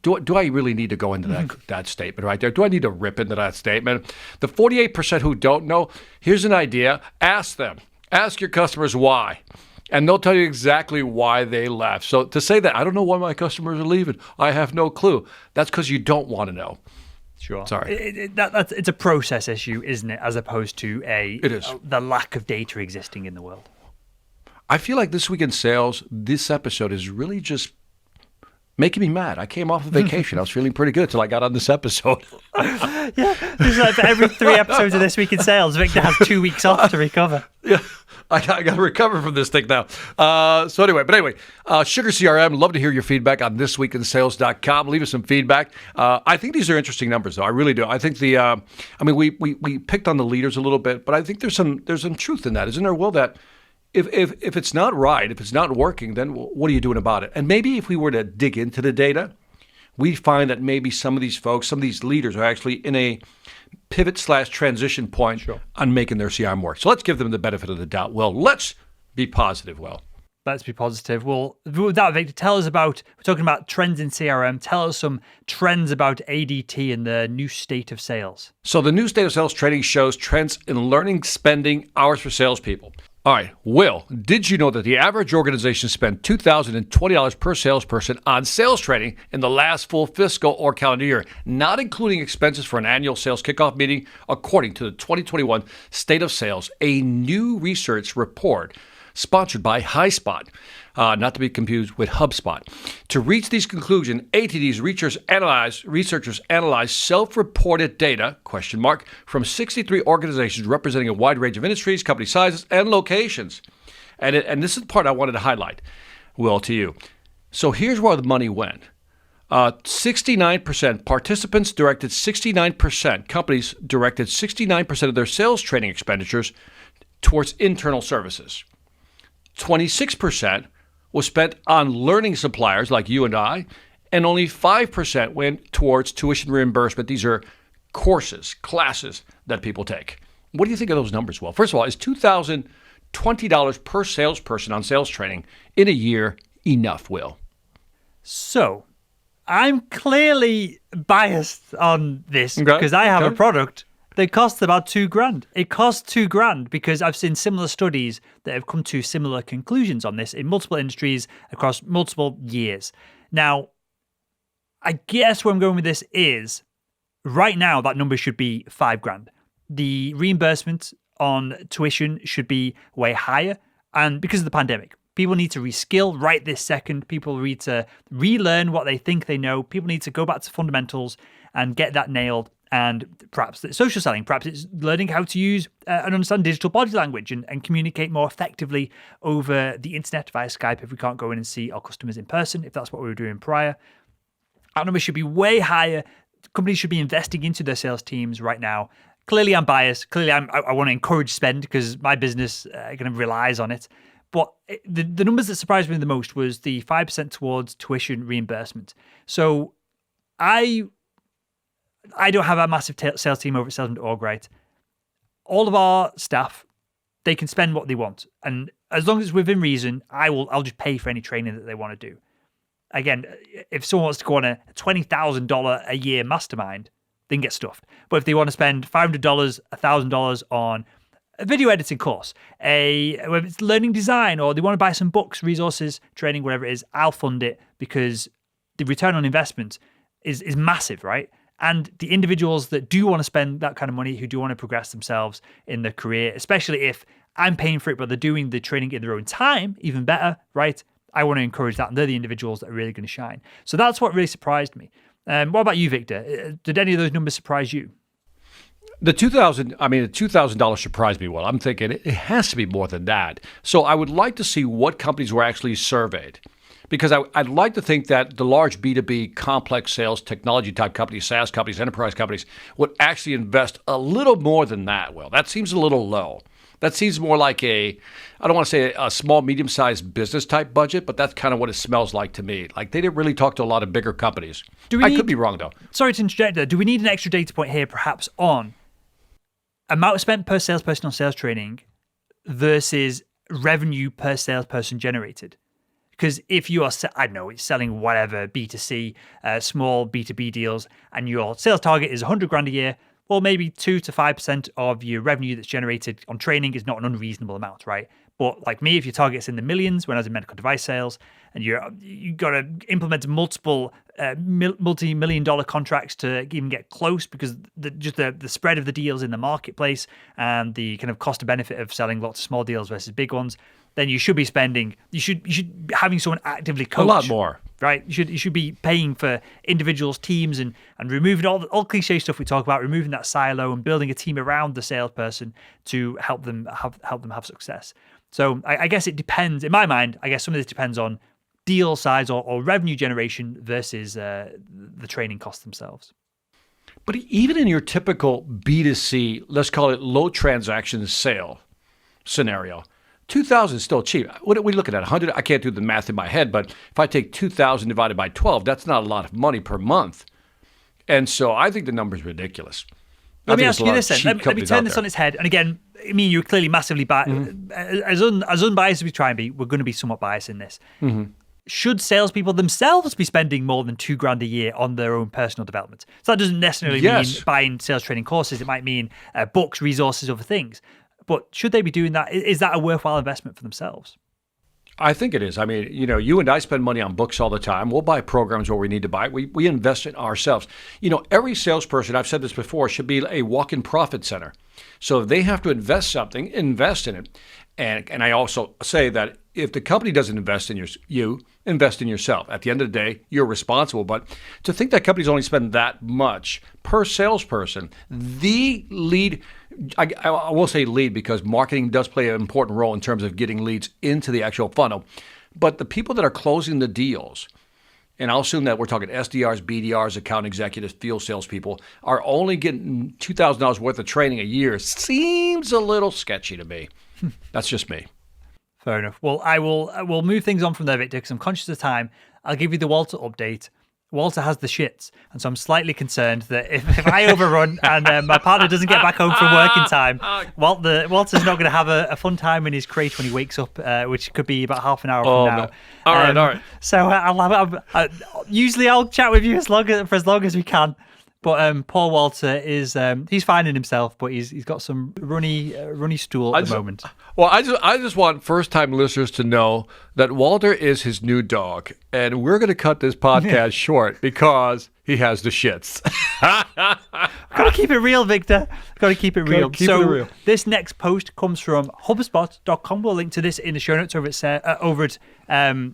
Do I really need to go into that statement right there? Do I need to rip into that statement? The 48% who don't know, here's an idea. Ask them. Ask your customers why. And they'll tell you exactly why they left. So to say that, I don't know why my customers are leaving, I have no clue, that's because you don't want to know. Sure. Sorry. It's a process issue, isn't it, as opposed to the lack of data existing in the world. I feel like This Week in Sales, this episode is really just making me mad. I came off of vacation. I was feeling pretty good until I got on this episode. Yeah. It's like for every 3 episodes of This Week in Sales, Victor has 2 weeks off to recover. Yeah. I got to recover from this thing now. So anyway, Sugar CRM, love to hear your feedback on thisweekinsales.com. Leave us some feedback. I think these are interesting numbers, though. I really do. I think we picked on the leaders a little bit, but I think there's some truth in that, isn't there, Will? That if it's not right, if it's not working, then what are you doing about it? And maybe if we were to dig into the data, we find that maybe some of these folks, some of these leaders are actually in a pivot/transition point on making their CRM work. So let's give them the benefit of the doubt. Well, let's be positive, Will. Let's be positive. Well, with that, Victor, tell us about, we're talking about trends in CRM. Tell us some trends about ADT and the new state of sales. So the new state of sales training shows trends in learning spending hours for salespeople. All right, Will, did you know that the average organization spent $2,020 per salesperson on sales training in the last full fiscal or calendar year, not including expenses for an annual sales kickoff meeting, according to the 2021 State of Sales, a new research report sponsored by HighSpot, not to be confused with HubSpot. To reach these conclusions, ATD's researchers analyzed self-reported data, from 63 organizations representing a wide range of industries, company sizes, and locations. And this is the part I wanted to highlight, Will, to you. So here's where the money went. 69% participants directed 69%, companies directed 69% of their sales training expenditures towards internal services. 26% was spent on learning suppliers like you and I, and only 5% went towards tuition reimbursement. These are courses, classes that people take. What do you think of those numbers, Will? First of all, is $2,020 per salesperson on sales training in a year enough, Will? So, I'm clearly biased on this because I have a product that costs about $2,000. It costs $2,000 because I've seen similar studies that have come to similar conclusions on this in multiple industries across multiple years. Now, I guess where I'm going with this is right now that number should be $5,000. The reimbursement on tuition should be way higher, and because of the pandemic, people need to reskill right this second. People need to relearn what they think they know. People need to go back to fundamentals and get that nailed. And perhaps it's social selling, perhaps it's learning how to use and understand digital body language and communicate more effectively over the internet via Skype if we can't go in and see our customers in person, if that's what we were doing prior. Our numbers should be way higher. Companies should be investing into their sales teams right now. Clearly, I'm biased. Clearly, I want to encourage spend because my business kind of relies on it. But the numbers that surprised me the most was the 5% towards tuition reimbursement. So I don't have a massive sales team over at Salesman.org, right? All of our staff, they can spend what they want. And as long as it's within reason, I'll just pay for any training that they want to do. Again, if someone wants to go on a $20,000 a year mastermind, they can get stuffed. But if they want to spend $500, $1,000 on a video editing course, whether it's learning design, or they want to buy some books, resources, training, whatever it is, I'll fund it because the return on investment is massive, right? And the individuals that do want to spend that kind of money, who do want to progress themselves in their career, especially if I'm paying for it, but they're doing the training in their own time, even better, right? I want to encourage that. And they're the individuals that are really going to shine. So that's what really surprised me. What about you, Victor? Did any of those numbers surprise you? The $2,000 surprised me. Well, I'm thinking it has to be more than that. So I would like to see what companies were actually surveyed. Because I'd like to think that the large B2B complex sales technology type companies, SaaS companies, enterprise companies would actually invest a little more than that. Well, that seems a little low. That seems more like I don't want to say a small, medium-sized business type budget, but that's kind of what it smells like to me. Like they didn't really talk to a lot of bigger companies. I could be wrong though. Sorry to interject there. Do we need an extra data point here perhaps on amount spent per salesperson on sales training versus revenue per salesperson generated? Because if you are, selling whatever, B2C, small B2B deals, and your sales target is $100,000 a year, well, maybe 2 to 5% of your revenue that's generated on training is not an unreasonable amount, right? But like me, if your target's in the millions when I was in medical device sales, and you got to implement multiple multi-million-dollar contracts to even get close, because the spread of the deals in the marketplace and the kind of cost of benefit of selling lots of small deals versus big ones, then you should be spending. You should be having someone actively coach a lot more, right? You should be paying for individuals, teams, and removing all cliche stuff we talk about, removing that silo and building a team around the salesperson to help them have success. So I guess it depends. In my mind, I guess some of this depends on deal size or revenue generation versus the training costs themselves. But even in your typical B2C, let's call it low transaction sale scenario, $2,000 is still cheap. What are we looking at? 100? I can't do the math in my head, but if I take 2,000 divided by 12, that's not a lot of money per month. And so I think the number is ridiculous. Let me ask you this then. Let me turn this on its head. And again, I mean, you're clearly massively biased. As unbiased as we try and be, we're going to be somewhat biased in this. Should salespeople themselves be spending more than $2,000 a year on their own personal development? So that doesn't necessarily mean buying sales training courses. It might mean books, resources, other things. But should they be doing that? Is that a worthwhile investment for themselves? I think it is. I mean, you and I spend money on books all the time. We'll buy programs where we need to buy. We invest in ourselves. Every salesperson, I've said this before, should be a walk-in profit center. So if they have to invest something, invest in it. And I also say that if the company doesn't invest in you invest in yourself. At the end of the day, you're responsible. But to think that companies only spend that much per salesperson, the lead, I will say lead because marketing does play an important role in terms of getting leads into the actual funnel. But the people that are closing the deals, and I'll assume that we're talking SDRs, BDRs, account executives, field salespeople, are only getting $2,000 worth of training a year. Seems a little sketchy to me. That's just me. Fair enough. Well, we'll move things on from there, Victor, because I'm conscious of time. I'll give you the Walter update. Walter has the shits, and so I'm slightly concerned that if I overrun and my partner doesn't get back home from work in time, Walter's not going to have a fun time in his crate when he wakes up, which could be about half an hour from now. No. All right. So usually I'll chat with you for as long as we can. But poor Walter is he's finding himself, but he's got some runny stool at the moment. Well, I just want first-time listeners to know that Walter is his new dog, and we're going to cut this podcast short because he has the shits. Got to keep it real, Victor. Got to keep it real. This next post comes from HubSpot.com. We'll link to this in the show notes over at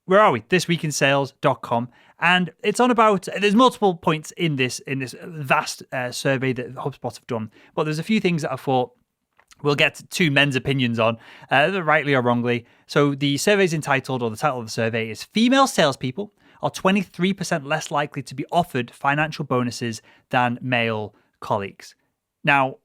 where are we? thisweekinsales.com. And it's on about, there's multiple points in this vast survey that HubSpot have done, but there's a few things that I thought we'll get to men's opinions on, rightly or wrongly. So the survey is entitled, or the title of the survey is Female Salespeople are 23% less likely to be offered financial bonuses than male colleagues. Now,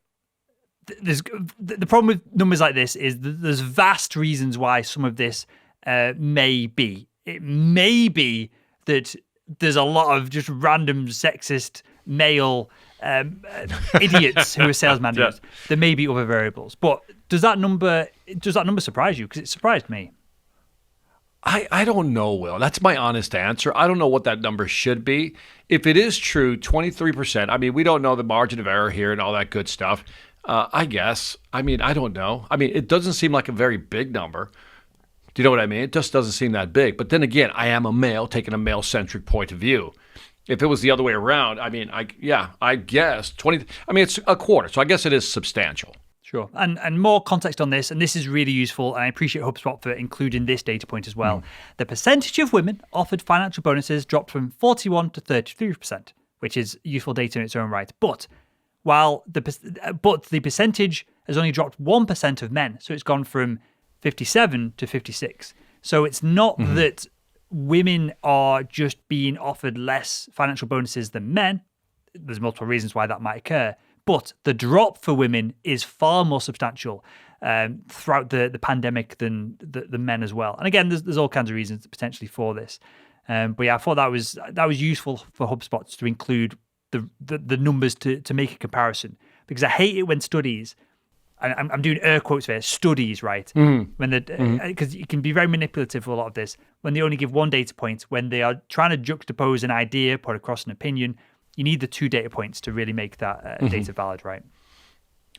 the problem with numbers like this is there's vast reasons why some of this may be. It may be that there's a lot of just random sexist male idiots who are sales managers. Yeah. There may be other variables, but does that number surprise you? Because it surprised me. I don't know, Will. That's my honest answer. I don't know what that number should be. If it is true, 23%, I mean, we don't know the margin of error here and all that good stuff. I guess. I mean, I don't know. I mean, it doesn't seem like a very big number. Do you know what I mean? It just doesn't seem that big. But then again, I am a male, taking a male-centric point of view. If it was the other way around, I mean, I guess 20. I mean, it's a quarter, so I guess it is substantial. Sure. And more context on this, and this is really useful, and I appreciate HubSpot for including this data point as well. The percentage of women offered financial bonuses dropped from 41 to 33%, which is useful data in its own right. But the percentage has only dropped 1% of men, so it's gone from 57 to 56. So it's not that women are just being offered less financial bonuses than men. There's multiple reasons why that might occur. But the drop for women is far more substantial throughout the pandemic than the men as well. And again, there's all kinds of reasons potentially for this. But yeah, I thought that was useful for HubSpot to include the numbers to make a comparison. Because I hate it when studies, and I'm doing air quotes there, studies, right? When because it can be very manipulative for a lot of this. When they only give one data point, when they are trying to juxtapose an idea, put across an opinion, you need the two data points to really make that data valid, right?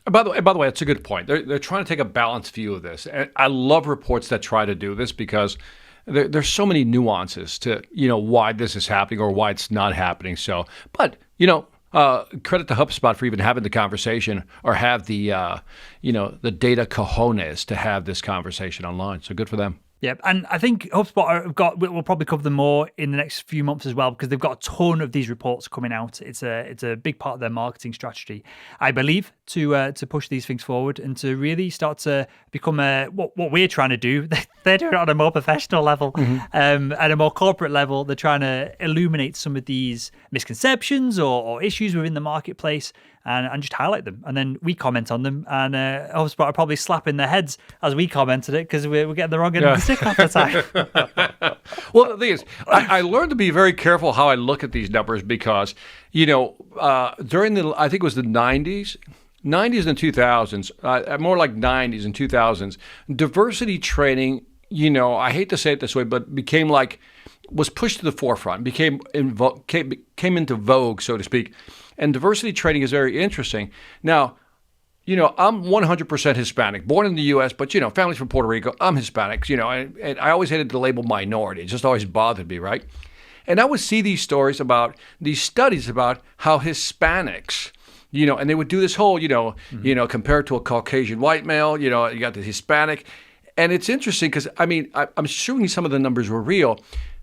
By the way, that's a good point. They're trying to take a balanced view of this. And I love reports that try to do this because there's so many nuances to why this is happening or why it's not happening. So, but credit to HubSpot for even having the conversation or have the the data cojones to have this conversation online. So good for them. Yep, and I think HubSpot we'll probably cover them more in the next few months as well because they've got a ton of these reports coming out. It's a big part of their marketing strategy, I believe, to push these things forward and to really start to become what we're trying to do. They're doing it on a more professional level, at a more corporate level. They're trying to illuminate some of these misconceptions or issues within the marketplace and just highlight them. And then we comment on them, and HubSpot are probably slapping their heads as we commented it because we're getting the wrong end of the stick half the time. Well, the thing is, I learned to be very careful how I look at these numbers because, during I think it was the 90s and 2000s, more like 90s and 2000s, diversity training, I hate to say it this way, but was pushed to the forefront, came into vogue, so to speak. And diversity training is very interesting. Now, I'm 100% Hispanic, born in the U.S., but, family's from Puerto Rico. I'm Hispanic, and I always hated the label minority. It just always bothered me, right? And I would see these studies about how Hispanics, and they would do this whole, compared to a Caucasian white male, you got the Hispanic. And it's interesting because, I'm showing you some of the numbers were real,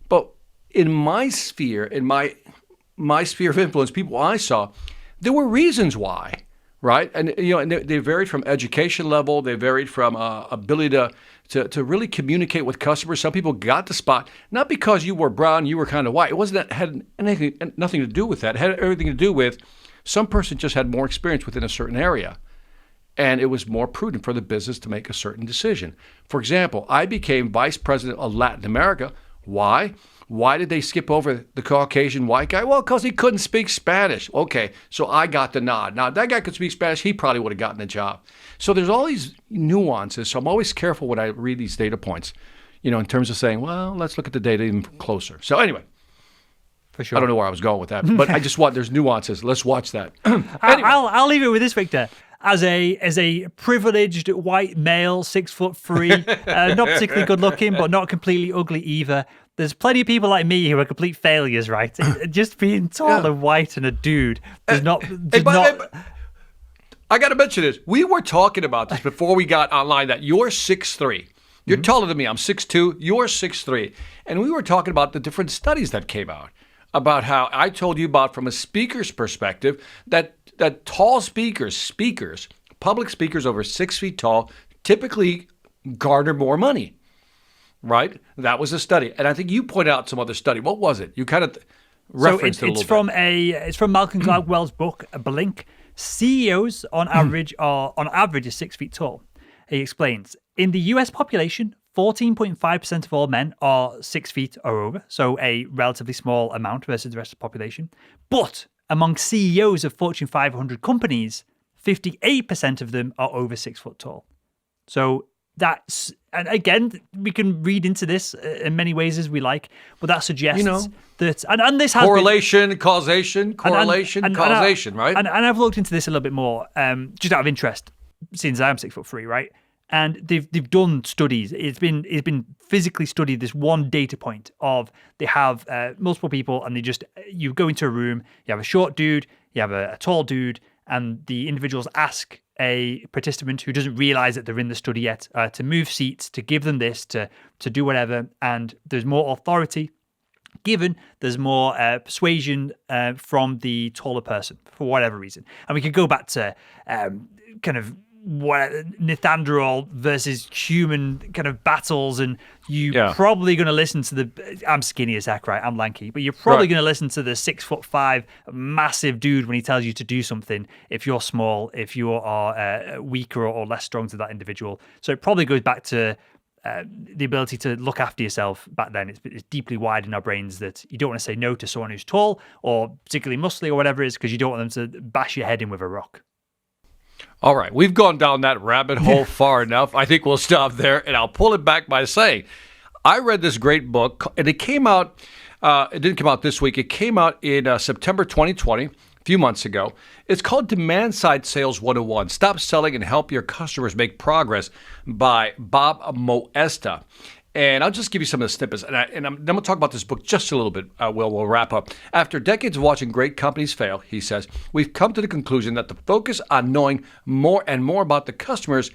but in my sphere, my sphere of influence, people I saw, there were reasons why, right? And they varied from education level, they varied from ability to really communicate with customers. Some people got the spot not because you were brown, you were kind of white. It wasn't that had nothing to do with that. It had everything to do with some person just had more experience within a certain area. And it was more prudent for the business to make a certain decision. For example, I became vice president of Latin America. Why? Why did they skip over the Caucasian white guy? Well, because he couldn't speak Spanish. Okay, so I got the nod. Now, if that guy could speak Spanish, he probably would have gotten the job. So there's all these nuances. So I'm always careful when I read these data points, in terms of saying, well, let's look at the data even closer. So anyway, for sure. I don't know where I was going with that, but I just there's nuances. Let's watch that. Anyway. I'll leave it with this, Victor. As a privileged white male, 6'3", not particularly good looking, but not completely ugly either. There's plenty of people like me who are complete failures, right? Just being tall and white and a dude does not. I got to mention this. We were talking about this before we got online. That you're 6'3". You're taller than me. I'm 6'2". You're 6'3", and we were talking about the different studies that came out about how I told you about from a speaker's perspective that tall speakers, public speakers over 6 feet tall, typically garner more money, right? That was a study. And I think you pointed out some other study. What was it? You kind of referenced it a little bit. It's from Malcolm Gladwell's book, Blink. CEOs on average are 6 feet tall. He explains, in the US population, 14.5% of all men are 6 feet or over, so a relatively small amount versus the rest of the population. But among CEOs of Fortune 500 companies, 58% of them are over 6 foot tall. So that's, and again, we can read into this in many ways as we like, but that suggests that, and this has causation, causation, right? And I've looked into this a little bit more, just out of interest, since I'm 6'3", right? And they've done studies. It's been physically studied. This one data point of they have multiple people, and you go into a room. You have a short dude, you have a tall dude, and the individuals ask a participant who doesn't realize that they're in the study yet to move seats, to give them this, to do whatever. And there's more authority given. There's more persuasion from the taller person for whatever reason. And we could go back to kind of Neanderthal versus human kind of battles, and probably going to listen to I'm skinny as heck, right? I'm lanky, but you're probably going to listen to the 6'5" massive dude when he tells you to do something. If you're small, if you are weaker or less strong to that individual, so it probably goes back to the ability to look after yourself back then. It's deeply wired in our brains that you don't want to say no to someone who's tall or particularly muscly or whatever it is, because you don't want them to bash your head in with a rock. All right, we've gone down that rabbit hole far enough. I think we'll stop there, and I'll pull it back by saying, I read this great book, and it came out, it didn't come out this week, it came out in September 2020, a few months ago. It's called Demand Side Sales 101, Stop Selling and Help Your Customers Make Progress by Bob Moesta. And I'll just give you some of the snippets, and then we'll talk about this book just a little bit. We'll wrap up. After decades of watching great companies fail, he says, we've come to the conclusion that the focus on knowing more and more about the customers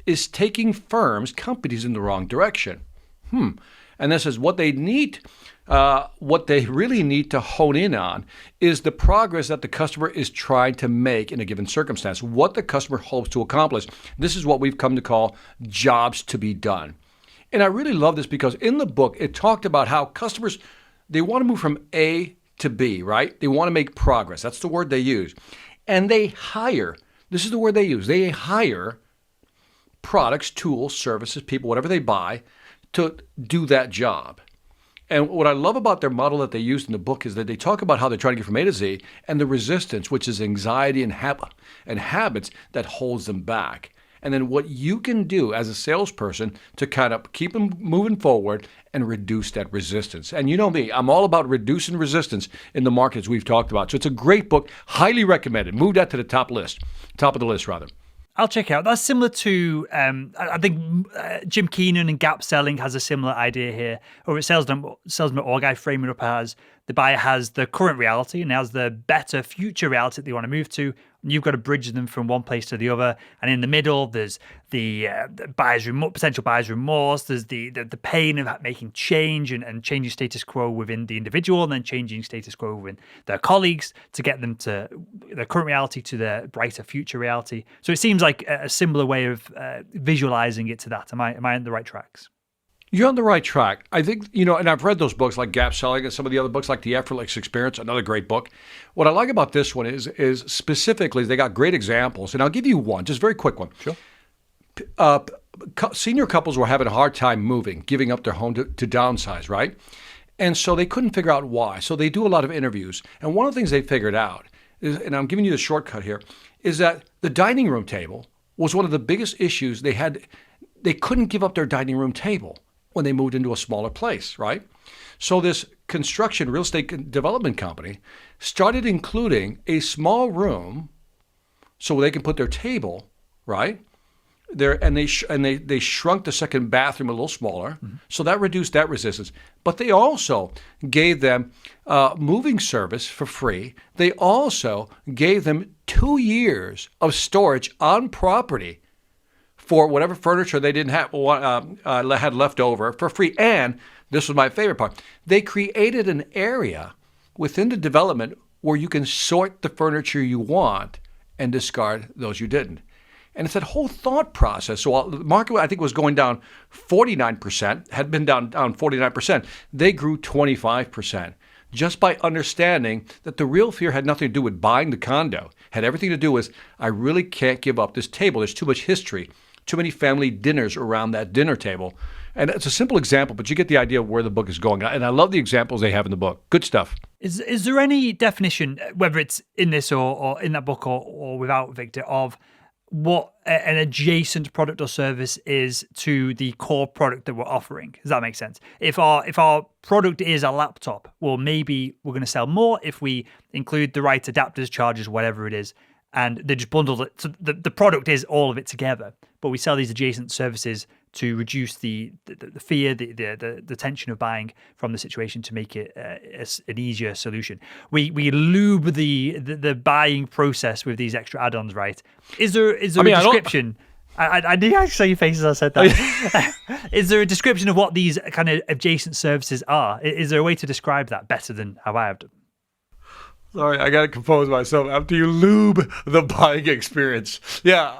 is taking companies in the wrong direction. And this is what they really need to hone in on is the progress that the customer is trying to make in a given circumstance, what the customer hopes to accomplish. This is what we've come to call jobs to be done. And I really love this because in the book, it talked about how customers, they want to move from A to B, right? They want to make progress. That's the word they use. And they hire, this is the word they use, they hire products, tools, services, people, whatever they buy to do that job. And what I love about their model that they used in the book is that they talk about how they're trying to get from A to Z and the resistance, which is anxiety and habits that holds them back. And then what you can do as a salesperson to kind of keep them moving forward and reduce that resistance. And you know me, I'm all about reducing resistance in the markets we've talked about. So it's a great book, highly recommended. Move that to the top of the list rather. I'll check it out. That's similar to, I think Jim Keenan and Gap Selling has a similar idea here. Over at Salesman.org, I frame it up as the buyer has the current reality and has the better future reality that they want to move to. And you've got to bridge them from one place to the other. And in the middle, there's the potential buyer's remorse. There's the pain of making change and changing status quo within the individual, and then changing status quo within their colleagues to get them to their current reality to their brighter future reality. So it seems like a similar way of visualizing it to that. Am I on the right tracks? You're on the right track. I think, and I've read those books like Gap Selling and some of the other books like The Effortless Experience, another great book. What I like about this one is specifically they got great examples. And I'll give you one, just a very quick one. Sure. Senior couples were having a hard time moving, giving up their home to downsize, right? And so they couldn't figure out why. So they do a lot of interviews. And one of the things they figured out is, and I'm giving you the shortcut here, is that the dining room table was one of the biggest issues they had. They couldn't give up their dining room table when they moved into a smaller place, right? So this construction real estate development company started including a small room so they can put their table, right? There, and they shrunk the second bathroom a little smaller, so that reduced that resistance. But they also gave them moving service for free. They also gave them 2 years of storage on property for whatever furniture they didn't have had left over for free. And this was my favorite part. They created an area within the development where you can sort the furniture you want and discard those you didn't. And it's that whole thought process. So the market, I think, was going down 49%, had been down 49%. They grew 25%. Just by understanding that the real fear had nothing to do with buying the condo, had everything to do with, I really can't give up this table. There's too much history, too many family dinners around that dinner table. And it's a simple example, but you get the idea of where the book is going. And I love the examples they have in the book. Good stuff. Is there any definition, whether it's in this or in that book or without, Victor, of what an adjacent product or service is to the core product that we're offering? Does that make sense? If our product is a laptop, well, maybe we're going to sell more if we include the right adapters, chargers, whatever it is, and they just bundle it. So the product is all of it together, but we sell these adjacent services to reduce the fear, the tension of buying from the situation to make it an easier solution. We lube the buying process with these extra add-ons, right? Is there a description? I did actually saw your face as I said that. Is there a description of what these kind of adjacent services are? Is there a way to describe that better than how I have done? Sorry, I got to compose myself. After you lube the buying experience. Yeah.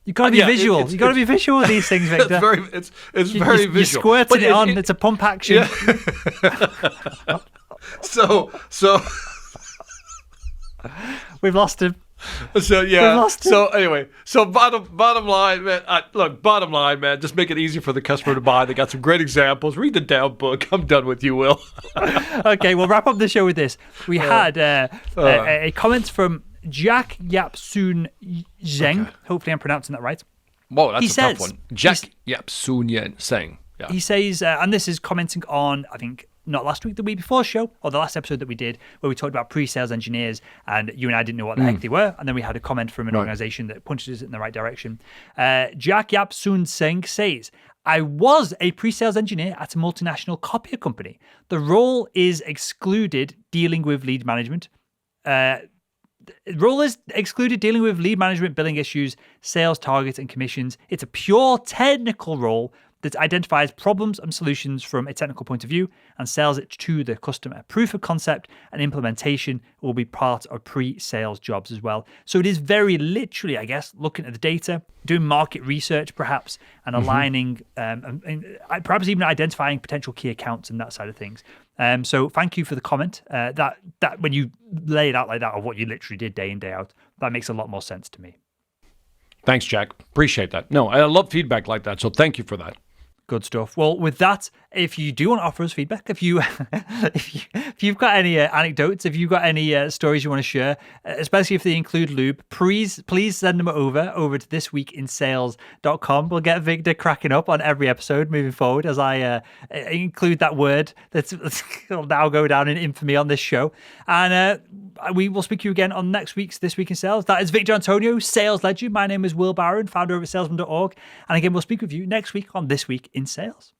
You got to be visual. You got to be visual with these things, Victor. It's very visual. You're squirting it on. It's a pump action. Yeah. So we've lost him. So yeah. So anyway, bottom line, man. Bottom line, man. Just make it easy for the customer to buy. They got some great examples. Read the down book. I'm done with you, Will. Okay, we'll wrap up the show with this. We had a comment from Jack Yap-Soon Zheng. Okay. Hopefully I'm pronouncing that right. Whoa, that's a tough one. Jack Yap-Soon Zheng. Yeah. He says, and this is commenting on, I think, not last week, the week before show, or the last episode that we did, where we talked about pre-sales engineers, and you and I didn't know what the heck they were, and then we had a comment from an organization that punched us in the right direction. Jack Yap-Soon Zheng says, I was a pre-sales engineer at a multinational copier company. The role is excluded dealing with lead management. Role is excluded dealing with lead management, billing issues, sales targets, and commissions. It's a pure technical role that identifies problems and solutions from a technical point of view and sells it to the customer. Proof of concept and implementation will be part of pre-sales jobs as well. So it is very literally, I guess, looking at the data, doing market research perhaps, and aligning, and perhaps even identifying potential key accounts and that side of things. So thank you for the comment. That when you lay it out like that, of what you literally did day in, day out, that makes a lot more sense to me. Thanks, Jack. Appreciate that. No, I love feedback like that, so thank you for that. Good stuff. Well, with that, if you do want to offer us feedback, if you've got any anecdotes, if you've got any stories you want to share, especially if they include lube, please send them over to thisweekinsales.com. We'll get Victor cracking up on every episode moving forward as I include that word that's will now go down in infamy on this show. And we will speak to you again on next week's This Week in Sales. That is Victor Antonio, sales legend. My name is Will Barron, founder over at salesman.org. And again, we'll speak with you next week on This Week in Sales.